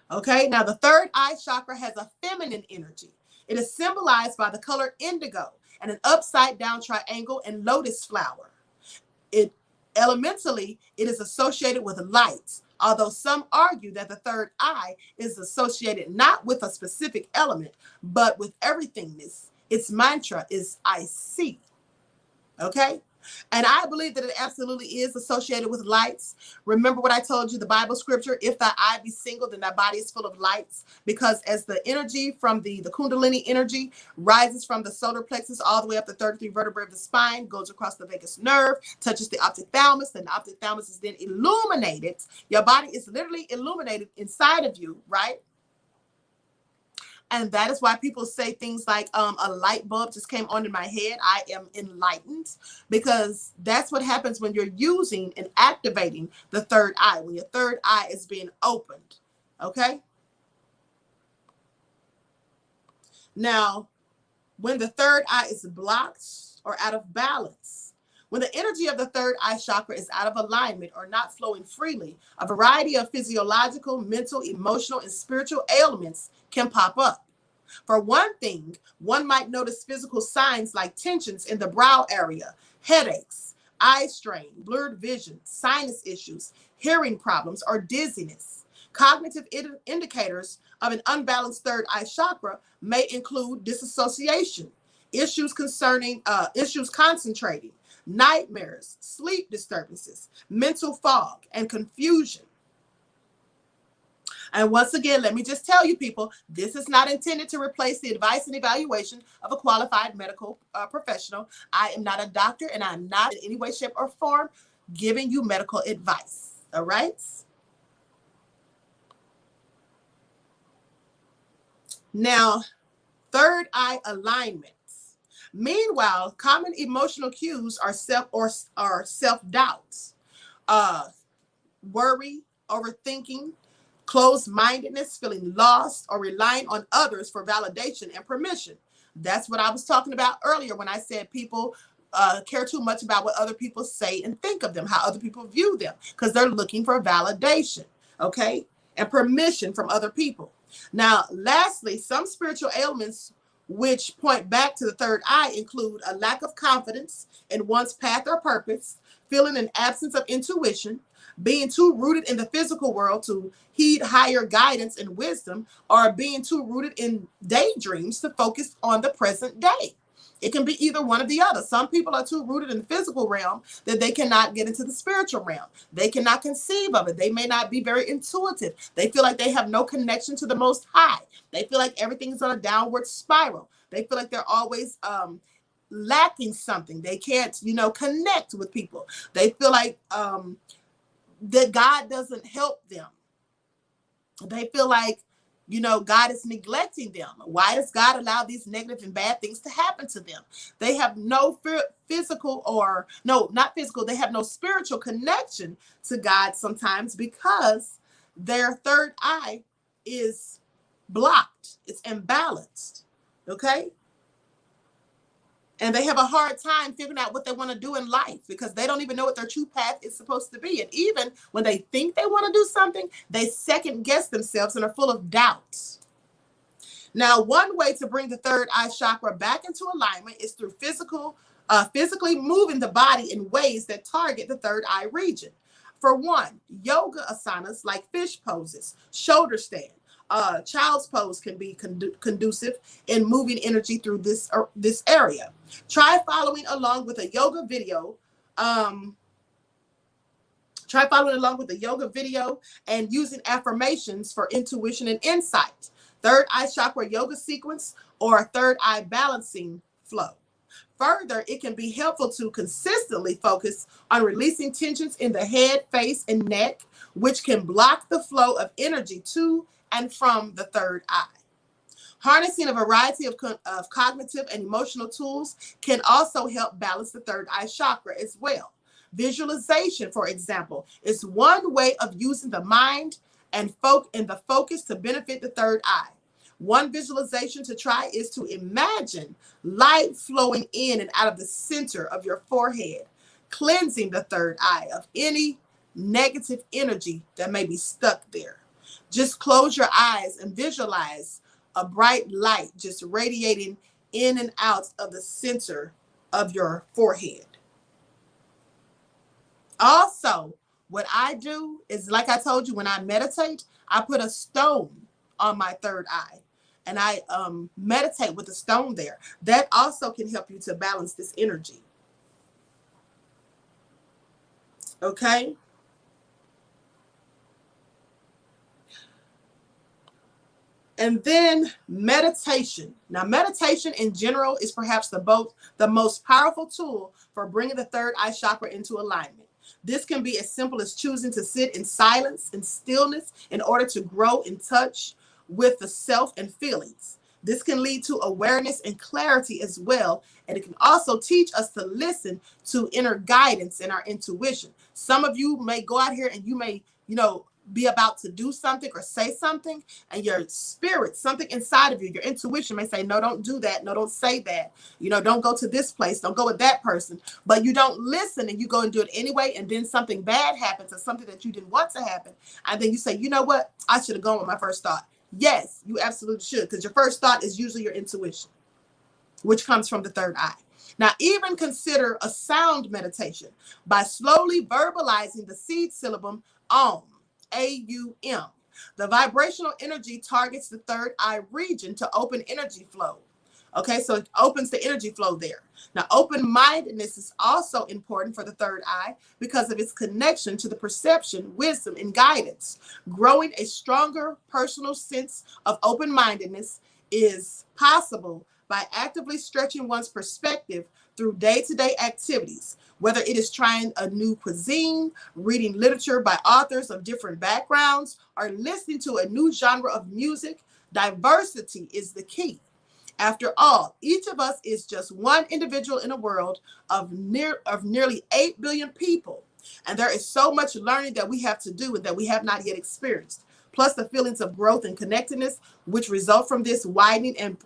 Okay, now the third eye chakra has a feminine energy. It is symbolized by the color indigo and an upside down triangle and lotus flower. Elementally, it is associated with light, although some argue that the third eye is associated not with a specific element, but with everythingness. Its mantra is I see. Okay, and I believe that it absolutely is associated with lights. Remember what I told you, the Bible scripture, if thy eye be single, then thy body is full of lights. Because as the energy from the Kundalini energy rises from the solar plexus all the way up the 33 vertebrae of the spine, goes across the vagus nerve, touches the optic thalamus, then the optic thalamus is then illuminated. Your body is literally illuminated inside of you, right? And that is why people say things like a light bulb just came on in my head. I am enlightened, because that's what happens when you're using and activating the third eye, when your third eye is being opened. Okay. Now, when the third eye is blocked or out of balance, when the energy of the third eye chakra is out of alignment or not flowing freely, a variety of physiological, mental, emotional, and spiritual ailments can pop up. For one thing, one might notice physical signs like tensions in the brow area, headaches, eye strain, blurred vision, sinus issues, hearing problems, or dizziness. Cognitive indicators of an unbalanced third eye chakra may include disassociation, issues concentrating, nightmares, sleep disturbances, mental fog, and confusion. And once again, let me just tell you, people, this is not intended to replace the advice and evaluation of a qualified medical professional. I am not a doctor, and I'm not in any way, shape, or form giving you medical advice. All right? Now, third eye alignments. Meanwhile, common emotional cues are self-doubts. worry, overthinking, closed-mindedness, feeling lost, or relying on others for validation and permission. That's what I was talking about earlier when I said people care too much about what other people say and think of them, how other people view them, because they're looking for validation, okay, and permission from other people. Now, lastly, some spiritual ailments which point back to the third eye include a lack of confidence in one's path or purpose, feeling an absence of intuition, being too rooted in the physical world to heed higher guidance and wisdom, or being too rooted in daydreams to focus on the present day. It can be either one or the other. Some people are too rooted in the physical realm that they cannot get into the spiritual realm. They cannot conceive of it. They may not be very intuitive. They feel like they have no connection to the Most High. They feel like everything is on a downward spiral. They feel like they're always lacking something. They can't, connect with people. They feel like that God doesn't help them. They feel like, God is neglecting them. Why does God allow these negative and bad things to happen to them? They have no they have no spiritual connection to God sometimes because their third eye is blocked. It's imbalanced. Okay? And they have a hard time figuring out what they want to do in life because they don't even know what their true path is supposed to be. And even when they think they want to do something, they second guess themselves and are full of doubts. Now, one way to bring the third eye chakra back into alignment is through physically moving the body in ways that target the third eye region. For one, yoga asanas like fish poses, shoulder stand, child's pose can be conducive in moving energy through this area. Try following along with a yoga video. And using affirmations for intuition and insight. Third eye chakra yoga sequence or third eye balancing flow. Further, it can be helpful to consistently focus on releasing tensions in the head, face, and neck, which can block the flow of energy to and from the third eye. Harnessing a variety of cognitive and emotional tools can also help balance the third eye chakra as well. Visualization, for example, is one way of using the mind and the focus to benefit the third eye. One visualization to try is to imagine light flowing in and out of the center of your forehead, cleansing the third eye of any negative energy that may be stuck there. Just close your eyes and visualize a bright light just radiating in and out of the center of your forehead. Also, what I do is, like I told you, when I meditate, I put a stone on my third eye and I meditate with the stone there. That also can help you to balance this energy. Okay? And then meditation. Now, meditation in general is perhaps the most powerful tool for bringing the third eye chakra into alignment. This can be as simple as choosing to sit in silence and stillness in order to grow in touch with the self and feelings. This can lead to awareness and clarity as well. And it can also teach us to listen to inner guidance and our intuition. Some of you may go out here and you may, be about to do something or say something, and your spirit, something inside of you, your intuition may say, no, don't do that. No, don't say that. Don't go to this place. Don't go with that person. But you don't listen and you go and do it anyway. And then something bad happens or something that you didn't want to happen. And then you say, you know what? I should have gone with my first thought. Yes, you absolutely should. Because your first thought is usually your intuition, which comes from the third eye. Now, even consider a sound meditation by slowly verbalizing the seed syllable Om. AUM. The vibrational energy targets the third eye region to open energy flow. Okay, so it opens the energy flow there. Now, open-mindedness is also important for the third eye because of its connection to the perception, wisdom, and guidance. Growing a stronger personal sense of open-mindedness is possible by actively stretching one's perspective through day-to-day activities, whether it is trying a new cuisine, reading literature by authors of different backgrounds, or listening to a new genre of music. Diversity is the key. After all, each of us is just one individual in a world of nearly 8 billion people. And there is so much learning that we have to do and that we have not yet experienced. Plus the feelings of growth and connectedness, which result from this widening and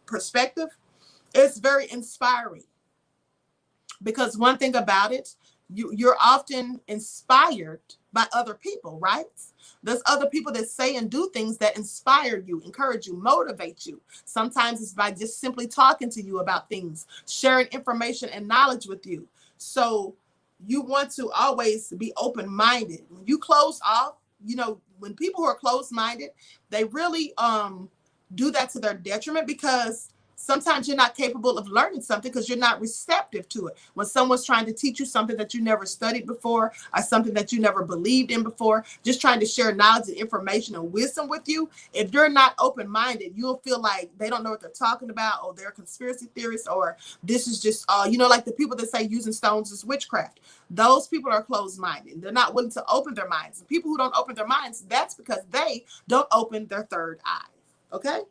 perspective. It's very inspiring, because one thing about it, you're often inspired by other people, right? There's other people that say and do things that inspire you, encourage you, motivate you. Sometimes it's by just simply talking to you about things, sharing information and knowledge with you. So you want to always be open-minded. When you close off, when people who are closed-minded, they really do that to their detriment, because sometimes you're not capable of learning something because you're not receptive to it. When someone's trying to teach you something that you never studied before, or something that you never believed in before, just trying to share knowledge and information and wisdom with you, if you're not open-minded, you'll feel like they don't know what they're talking about, or they're conspiracy theorists, or this is just, like the people that say using stones is witchcraft. Those people are closed-minded. They're not willing to open their minds. And people who don't open their minds, that's because they don't open their third eye. Okay?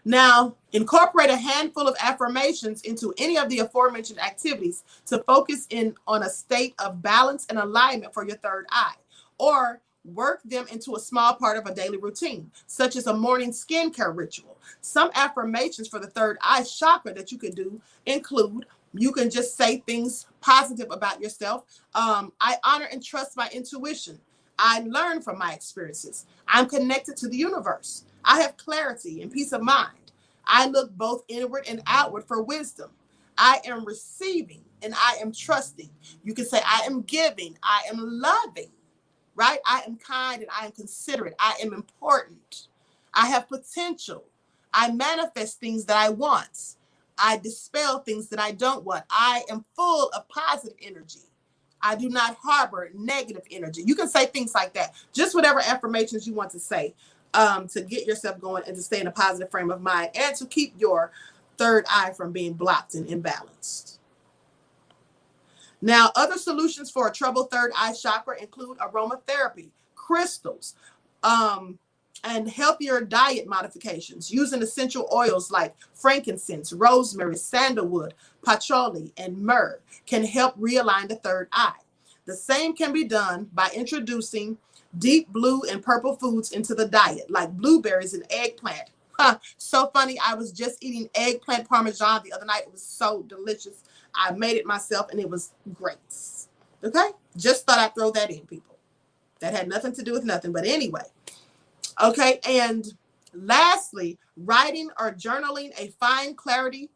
Now, incorporate a handful of affirmations into any of the aforementioned activities to focus in on a state of balance and alignment for your third eye, or work them into a small part of a daily routine, such as a morning skincare ritual. Some affirmations for the third eye chakra that you can do include, you can just say things positive about yourself. I honor and trust my intuition. I learn from my experiences. I'm connected to the universe. I have clarity and peace of mind. I look both inward and outward for wisdom. I am receiving and I am trusting. You can say, I am giving, I am loving, right? I am kind and I am considerate. I am important. I have potential. I manifest things that I want. I dispel things that I don't want. I am full of positive energy. I do not harbor negative energy. You can say things like that. Just whatever affirmations you want to say to get yourself going and to stay in a positive frame of mind and to keep your third eye from being blocked and imbalanced. Now, other solutions for a troubled third eye chakra include aromatherapy, crystals, and healthier diet modifications. Using essential oils like frankincense, rosemary, sandalwood, patchouli, and myrrh can help realign the third eye. The same can be done by introducing deep blue and purple foods into the diet, like blueberries and eggplant. So funny. I was just eating eggplant parmesan the other night. It was so delicious. I made it myself and it was great. Okay? Just thought I'd throw that in, people. That had nothing to do with nothing. But anyway. Okay, and lastly, writing or journaling to find clarity,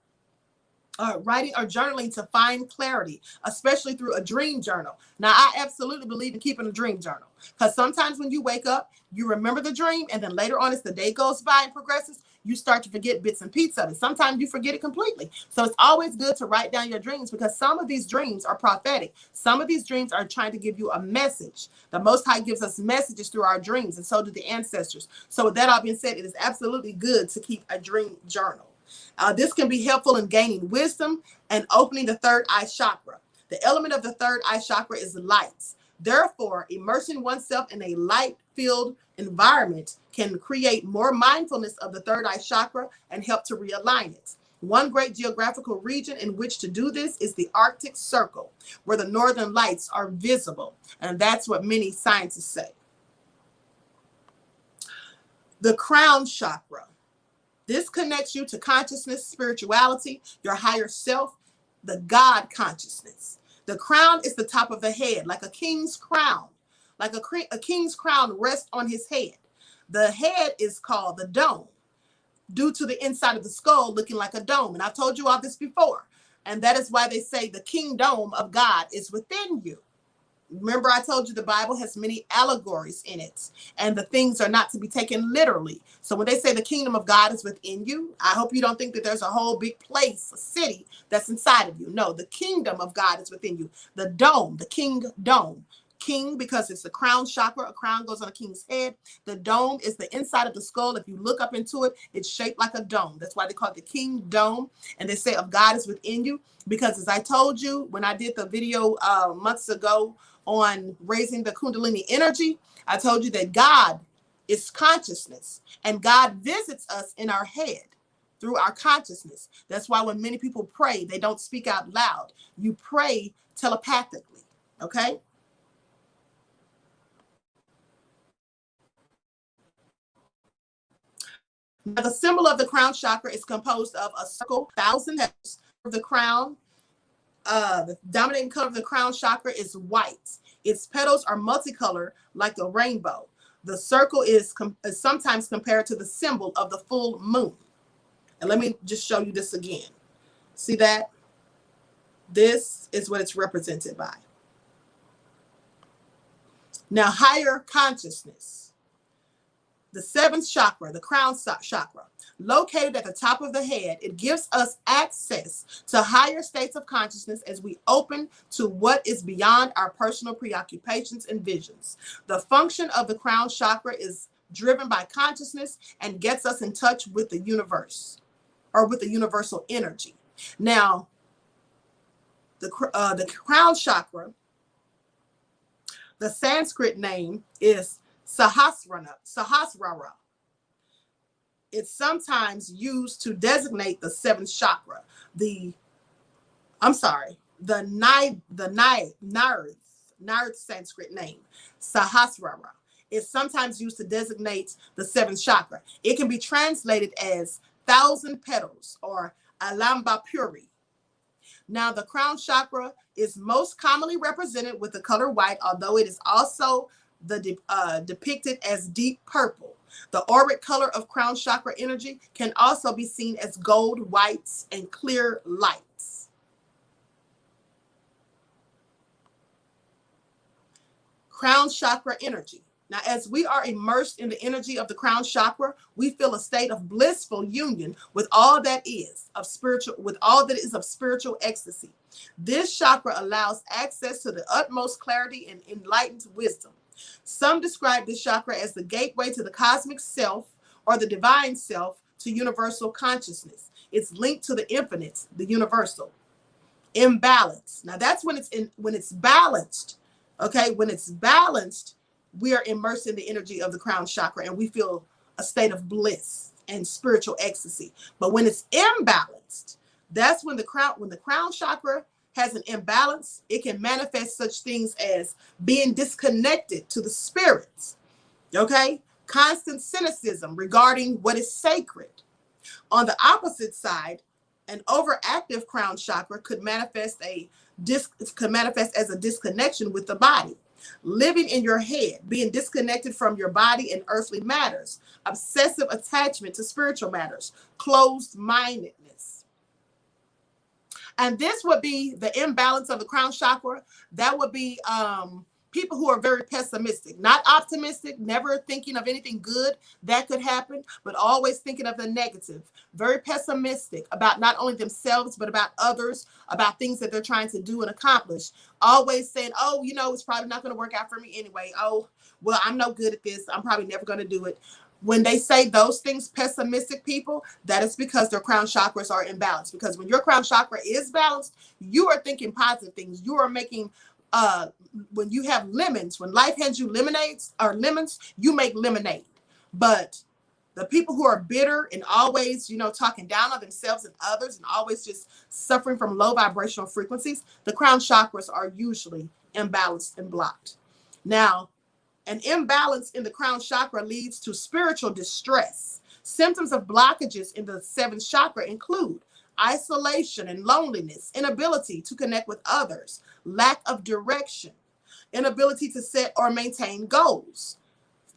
especially through a dream journal. Now, I absolutely believe in keeping a dream journal, because sometimes when you wake up, you remember the dream, and then later on, as the day goes by and progresses, you start to forget bits and pieces of it. Sometimes you forget it completely. So it's always good to write down your dreams, because some of these dreams are prophetic. Some of these dreams are trying to give you a message. The Most High gives us messages through our dreams, and so do the ancestors. So with that all being said, it is absolutely good to keep a dream journal. This can be helpful in gaining wisdom and opening the third eye chakra. The element of the third eye chakra is light. Therefore, immersing oneself in a light-filled environment can create more mindfulness of the third eye chakra and help to realign it. One great geographical region in which to do this is the Arctic Circle, where the northern lights are visible. And that's what many scientists say. The crown chakra. This connects you to consciousness, spirituality, your higher self, the God consciousness. The crown is the top of the head, like a king's crown. Like a king's crown rests on his head. The head is called the dome, due to the inside of the skull looking like a dome. And I've told you all this before. And that is why they say the kingdom of God is within you. Remember, I told you the Bible has many allegories in it, and the things are not to be taken literally. So when they say the kingdom of God is within you, I hope you don't think that there's a whole big place, a city that's inside of you. No, the kingdom of God is within you. The dome, the king dome. King, because it's the crown chakra. A crown goes on a king's head. The dome is the inside of the skull. If you look up into it, it's shaped like a dome. That's why they call it the king dome. And they say of God is within you, because as I told you when I did the video months ago on raising the Kundalini energy, I told you that God is consciousness, and God visits us in our head. through our consciousness. That's why when many people pray, they don't speak out loud. You pray telepathically, okay? Now, the symbol of the crown chakra is composed of a circle, 1,000 petals of the crown. The dominating color of the crown chakra is white. Its petals are multicolored like the rainbow. The circle is sometimes compared to the symbol of the full moon. And let me just show you this again. See that? This is what it's represented by. Now, higher consciousness. The seventh chakra, the crown chakra, located at the top of the head, it gives us access to higher states of consciousness as we open to what is beyond our personal preoccupations and visions. The function of the crown chakra is driven by consciousness and gets us in touch with the universe, or with the universal energy. Now, the crown chakra, the Sanskrit name is Sahasrara. It's sometimes used to designate the seventh chakra. The Nard Sanskrit name, Sahasrara, is sometimes used to designate the seventh chakra. It can be translated as 1,000 petals or Alamba Puri. Now, the crown chakra is most commonly represented with the color white, although it is also depicted as deep purple. The orbit color of crown chakra energy can also be seen as gold, whites, and clear lights. Crown chakra energy. Now, as we are immersed in the energy of the crown chakra, we feel a state of blissful union with all that is of spiritual ecstasy. This chakra allows access to the utmost clarity and enlightened wisdom. Some describe this chakra as the gateway to the cosmic self or the divine self to universal consciousness. It's linked to the infinite, the universal. Imbalance. Now, that's when it's balanced. Okay, when it's balanced, we are immersed in the energy of the crown chakra and we feel a state of bliss and spiritual ecstasy. But when it's imbalanced, that's when the crown chakra has an imbalance. It can manifest such things as being disconnected to the spirits. Okay, constant cynicism regarding what is sacred. On the opposite side, an overactive crown chakra could manifest as a disconnection with the body. Living in your head, being disconnected from your body and earthly matters, obsessive attachment to spiritual matters, closed-mindedness. And this would be the imbalance of the crown chakra. That would be people who are very pessimistic, not optimistic, never thinking of anything good that could happen, but always thinking of the negative, very pessimistic about not only themselves, but about others, about things that they're trying to do and accomplish. Always saying, oh, it's probably not going to work out for me anyway. Oh, well, I'm no good at this. I'm probably never going to do it. When they say those things, pessimistic people, that is because their crown chakras are imbalanced. Because when your crown chakra is balanced, you are thinking positive things. You are making when you have lemons, when life hands you lemons, you make lemonade. But the people who are bitter and always, talking down on themselves and others and always just suffering from low vibrational frequencies, the crown chakras are usually imbalanced and blocked. Now, an imbalance in the crown chakra leads to spiritual distress. Symptoms of blockages in the seventh chakra include isolation and loneliness, inability to connect with others, lack of direction, inability to set or maintain goals,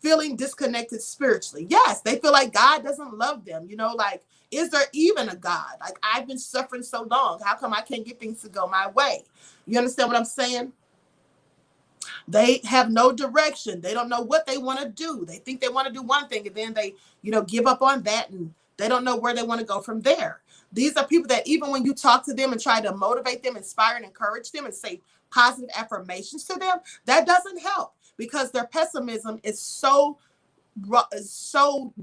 feeling disconnected spiritually. Yes, they feel like God doesn't love them. Like, is there even a God? Like, I've been suffering so long. How come I can't get things to go my way? You understand what I'm saying? They have no direction. They don't know what they want to do. They think they want to do one thing and then they, give up on that and they don't know where they want to go from there. These are people that even when you talk to them and try to motivate them, inspire and encourage them and say positive affirmations to them, that doesn't help because their pessimism is so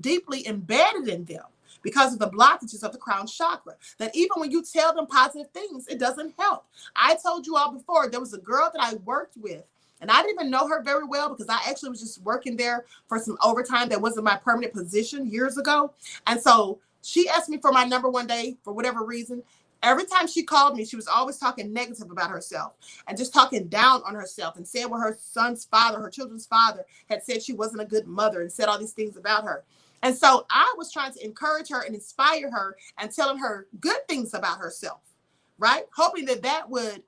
deeply embedded in them because of the blockages of the crown chakra that even when you tell them positive things, it doesn't help. I told you all before, there was a girl that I worked with and I didn't even know her very well because I actually was just working there for some overtime that wasn't my permanent position years ago. And so She asked me for my number one day for whatever reason. Every time she called me, she was always talking negative about herself and just talking down on herself and saying what her son's father, her children's father, had said she wasn't a good mother and said all these things about her. And so I was trying to encourage her and inspire her and telling her good things about herself, right? Hoping that that would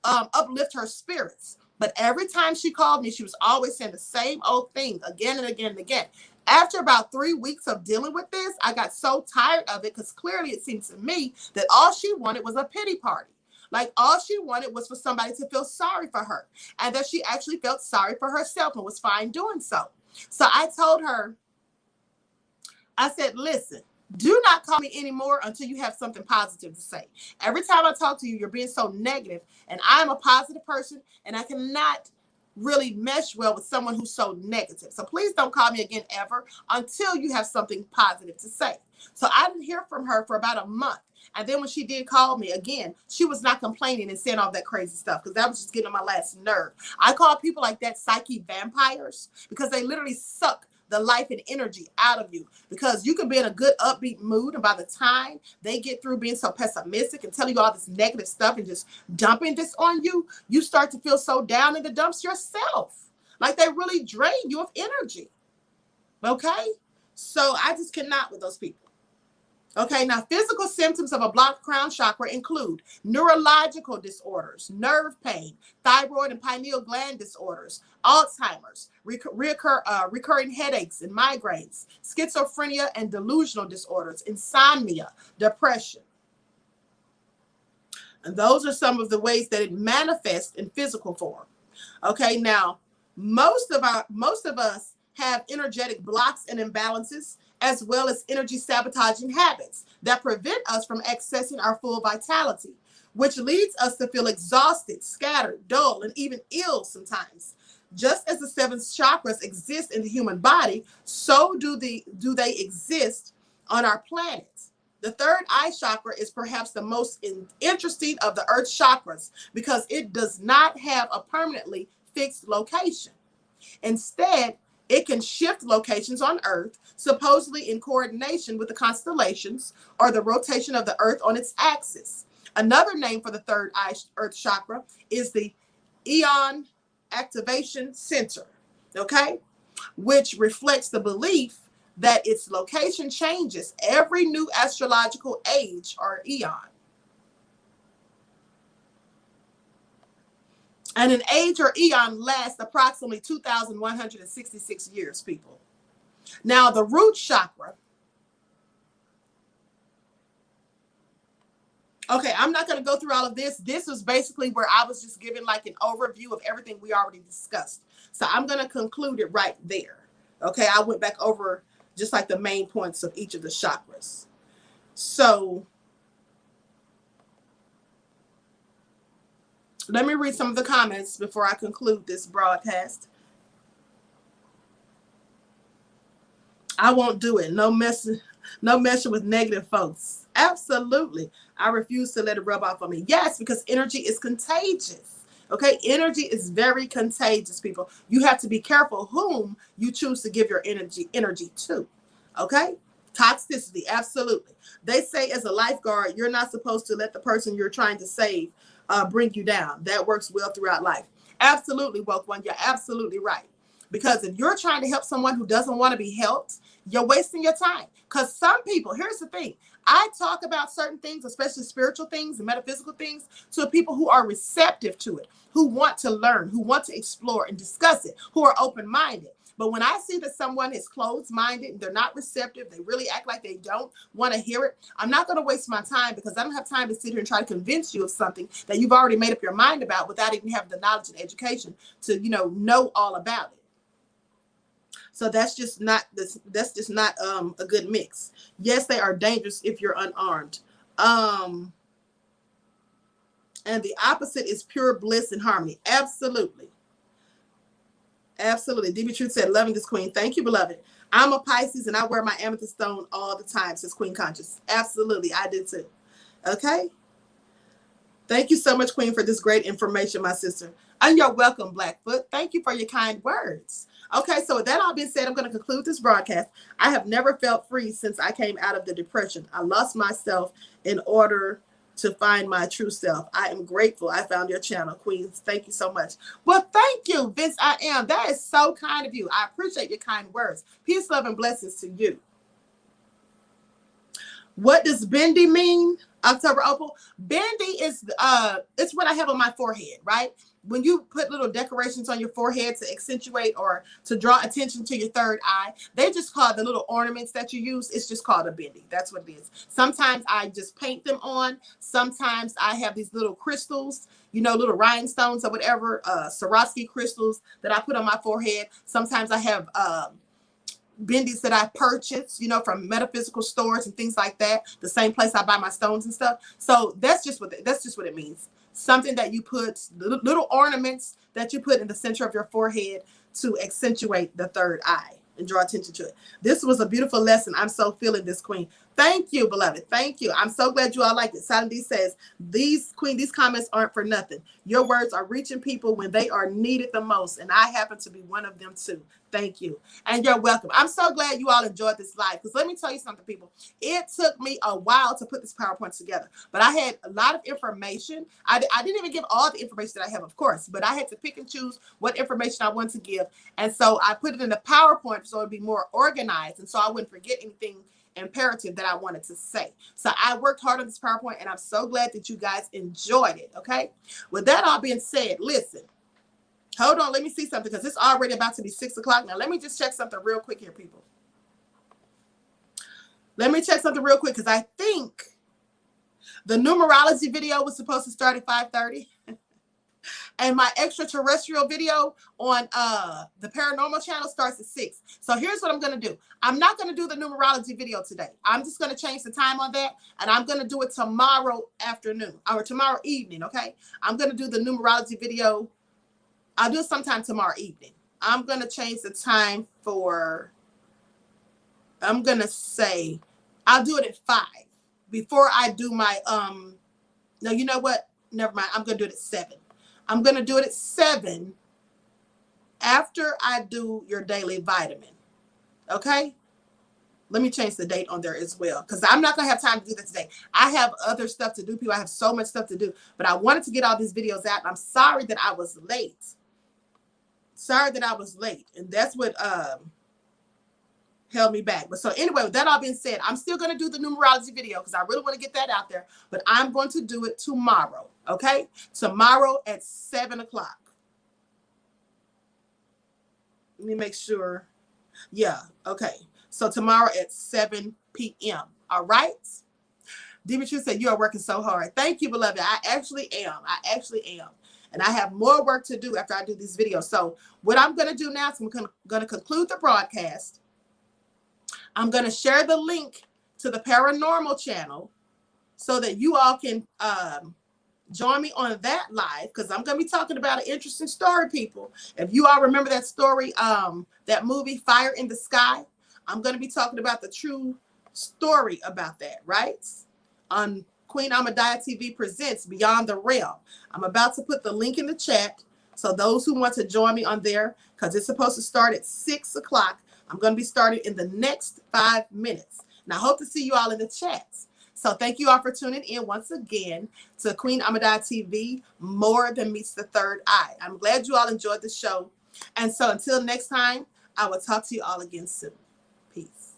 uplift her spirits. But every time she called me, she was always saying the same old thing again and again and again. After about 3 weeks of dealing with this, I got so tired of it because clearly it seems to me that all she wanted was a pity party. Like all she wanted was for somebody to feel sorry for her, and that she actually felt sorry for herself and was fine doing so. So I told her, I said, listen, do not call me anymore until you have something positive to say. Every time I talk to you, you're being so negative, and I'm a positive person, and I cannot really mesh well with someone who's so negative. So please don't call me again ever until you have something positive to say. So I didn't hear from her for about a month. And then when she did call me again, she was not complaining and saying all that crazy stuff because that was just getting on my last nerve. I call people like that psyche vampires because they literally suck the life and energy out of you, because you can be in a good upbeat mood, and by the time they get through being so pessimistic and telling you all this negative stuff and just dumping this on you, you start to feel so down in the dumps yourself. Like they really drain you of energy. Okay? So I just cannot with those people. Okay, now physical symptoms of a blocked crown chakra include neurological disorders, nerve pain, thyroid and pineal gland disorders, Alzheimer's, recurring headaches and migraines, schizophrenia and delusional disorders, insomnia, depression. And those are some of the ways that it manifests in physical form. Okay, now most of us have energetic blocks and imbalances, as well as energy sabotaging habits that prevent us from accessing our full vitality, which leads us to feel exhausted, scattered, dull, and even ill sometimes. Just as the 7 chakras exist in the human body, so do they exist on our planet. The third eye chakra is perhaps the most interesting of the earth chakras because it does not have a permanently fixed location. Instead, it can shift locations on Earth, supposedly in coordination with the constellations or the rotation of the Earth on its axis. Another name for the third eye earth chakra is the Aeon Activation Center, okay, which reflects the belief that its location changes every new astrological age or eon. And an age or eon lasts approximately 2,166 years, people. Now, the root chakra. Okay, I'm not going to go through all of this. This was basically where I was just giving like an overview of everything we already discussed. So I'm going to conclude it right there. Okay, I went back over just like the main points of each of the chakras. So let me read some of the comments before I conclude this broadcast. I won't do it. No messing with negative folks. Absolutely. I refuse to let it rub off on me. Yes, because energy is contagious. Okay, energy is very contagious, people. You have to be careful whom you choose to give your energy to. Okay? Toxicity, absolutely. They say as a lifeguard, you're not supposed to let the person you're trying to save bring you down. That works well throughout life. Absolutely, woke one. You're absolutely right. Because if you're trying to help someone who doesn't want to be helped, you're wasting your time. Because some people, here's the thing. I talk about certain things, especially spiritual things and metaphysical things, to people who are receptive to it, who want to learn, who want to explore and discuss it, who are open-minded. But when I see that someone is closed-minded and they're not receptive, they really act like they don't want to hear it, I'm not going to waste my time because I don't have time to sit here and try to convince you of something that you've already made up your mind about without even having the knowledge and education to, know all about it. So that's just not a good mix. Yes, they are dangerous if you're unarmed. And the opposite is pure bliss and harmony. Absolutely. Absolutely. DB Truth said, loving this queen. Thank you, beloved. I'm a Pisces and I wear my amethyst stone all the time, says Queen Conscious. Absolutely. I did too. Okay. Thank you so much, Queen, for this great information, my sister. And you're welcome, Blackfoot. Thank you for your kind words. Okay, so with that all being said, I'm going to conclude this broadcast. I have never felt free since I came out of the depression. I lost myself in order to find my true self. I am grateful I found your channel, Queens. Thank you so much. Well, thank you, Vince. I am. That is so kind of you. I appreciate your kind words. Peace, love, and blessings to you. What does bendy mean? October Opal. Bendy is it's what I have on my forehead, right? When you put little decorations on your forehead to accentuate or to draw attention to your third eye, they just call the little ornaments that you use. It's just called a bendy. That's what it is. Sometimes I just paint them on. Sometimes I have these little crystals, you know, little rhinestones or whatever, Swarovski crystals that I put on my forehead. Sometimes I have bendies that I purchased, you know, from metaphysical stores and things like that. The same place I buy my stones and stuff. So that's just what it means. Something that you put, little ornaments that you put in the center of your forehead to accentuate the third eye and draw attention to it. This was a beautiful lesson. I'm so feeling this, Queen. Thank you, beloved. Thank you. I'm so glad you all liked it. Silent D says, these comments aren't for nothing. Your words are reaching people when they are needed the most. And I happen to be one of them too. Thank you. And you're welcome. I'm so glad you all enjoyed this live, because let me tell you something, people. It took me a while to put this PowerPoint together, but I had a lot of information. I didn't even give all the information that I have, of course, but I had to pick and choose what information I wanted to give. And so I put it in the PowerPoint so it'd be more organized. And so I wouldn't forget anything imperative that I wanted to say. So I worked hard on this PowerPoint, and I'm so glad that you guys enjoyed it. Okay. With that all being said, listen, hold on. Let me see something, because it's already about to be 6 o'clock. Now, let me just check something real quick here, people. Let me check something real quick, because I think the numerology video was supposed to start at 5:30. And my extraterrestrial video on the paranormal channel starts at 6. So here's what I'm going to do. I'm not going to do the numerology video today. I'm just going to change the time on that. And I'm going to do it tomorrow afternoon or tomorrow evening. Okay. I'm going to do the numerology video. I'll do it sometime tomorrow evening. I'm going to change the time for, I'm going to say, I'll do it at 5 before I do my, no, you know what? Never mind. I'm going to do it at 7. I'm going to do it at 7 after I do your daily vitamin. Okay? Let me change the date on there as well, because I'm not going to have time to do that today. I have other stuff to do, people. I have so much stuff to do, but I wanted to get all these videos out. And I'm sorry that I was late. Sorry that I was late. And that's what held me back. But so anyway, with that all being said, I'm still going to do the numerology video because I really want to get that out there. But I'm going to do it tomorrow. Okay? Tomorrow at 7 o'clock. Let me make sure. Yeah. Okay. So tomorrow at 7 p.m. All right? Dimitri said, you are working so hard. Thank you, beloved. I actually am. I actually am. And I have more work to do after I do this video. So what I'm going to do now is I'm going to conclude the broadcast. I'm going to share the link to the paranormal channel so that you all can join me on that live, because I'm going to be talking about an interesting story, people. If you all remember that story, that movie, Fire in the Sky, I'm going to be talking about the true story about that, right? On Queen Amadaya TV presents Beyond the Realm. I'm about to put the link in the chat. So those who want to join me on there, because it's supposed to start at 6 o'clock, I'm going to be starting in the next 5 minutes. And I hope to see you all in the chats. So thank you all for tuning in once again to Queen Amadaya TV, More Than Meets the Third Eye. I'm glad you all enjoyed the show. And so until next time, I will talk to you all again soon. Peace.